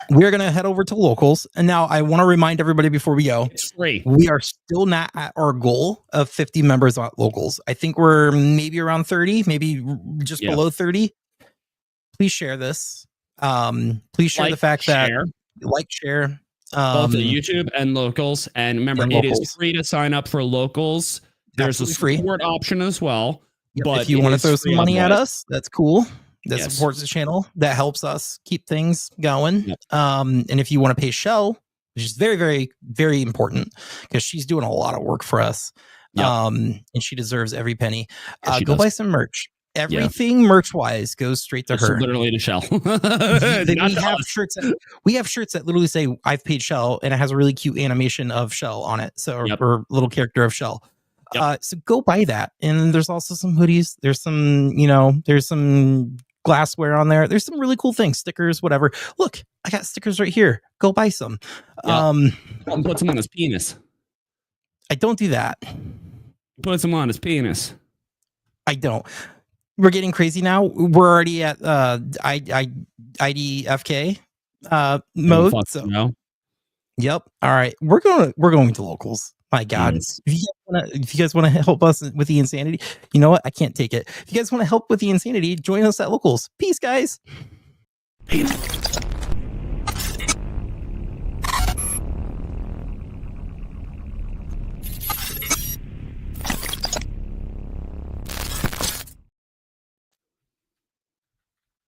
We're gonna head over to Locals, and now I want to remind everybody before we go, it's free. We are still not at our goal of 50 members at Locals. I think we're maybe around 30, maybe just below 30. Please share this. Please share the fact that share both the YouTube and Locals, and remember, it is free to sign up for Locals. There's a support option as well. But if you want to throw some money at us, that's cool. That supports the channel. That helps us keep things going. And if you want to pay Shell, which is very, very, very important, because she's doing a lot of work for us, and she deserves every penny. Go buy some merch. Everything merch-wise goes straight to her. Literally to Shell. We have shirts that literally say "I've paid Shell," and it has a really cute animation of Shell on it. So or little character of Shell. So go buy that. And there's also some hoodies. There's some, there's some glassware on there. There's some really cool things, stickers, whatever. Look, I got stickers right here. Go buy some. Put some on his penis. I don't do that. Put some on his penis. I don't. We're getting crazy now. We're already at IDFK mode. So. Yep. All right. We're going to Locals. My God, if you guys want to help us with the insanity, you know what? I can't take it. If you guys want to help with the insanity, join us at Locals. Peace, guys. Peace.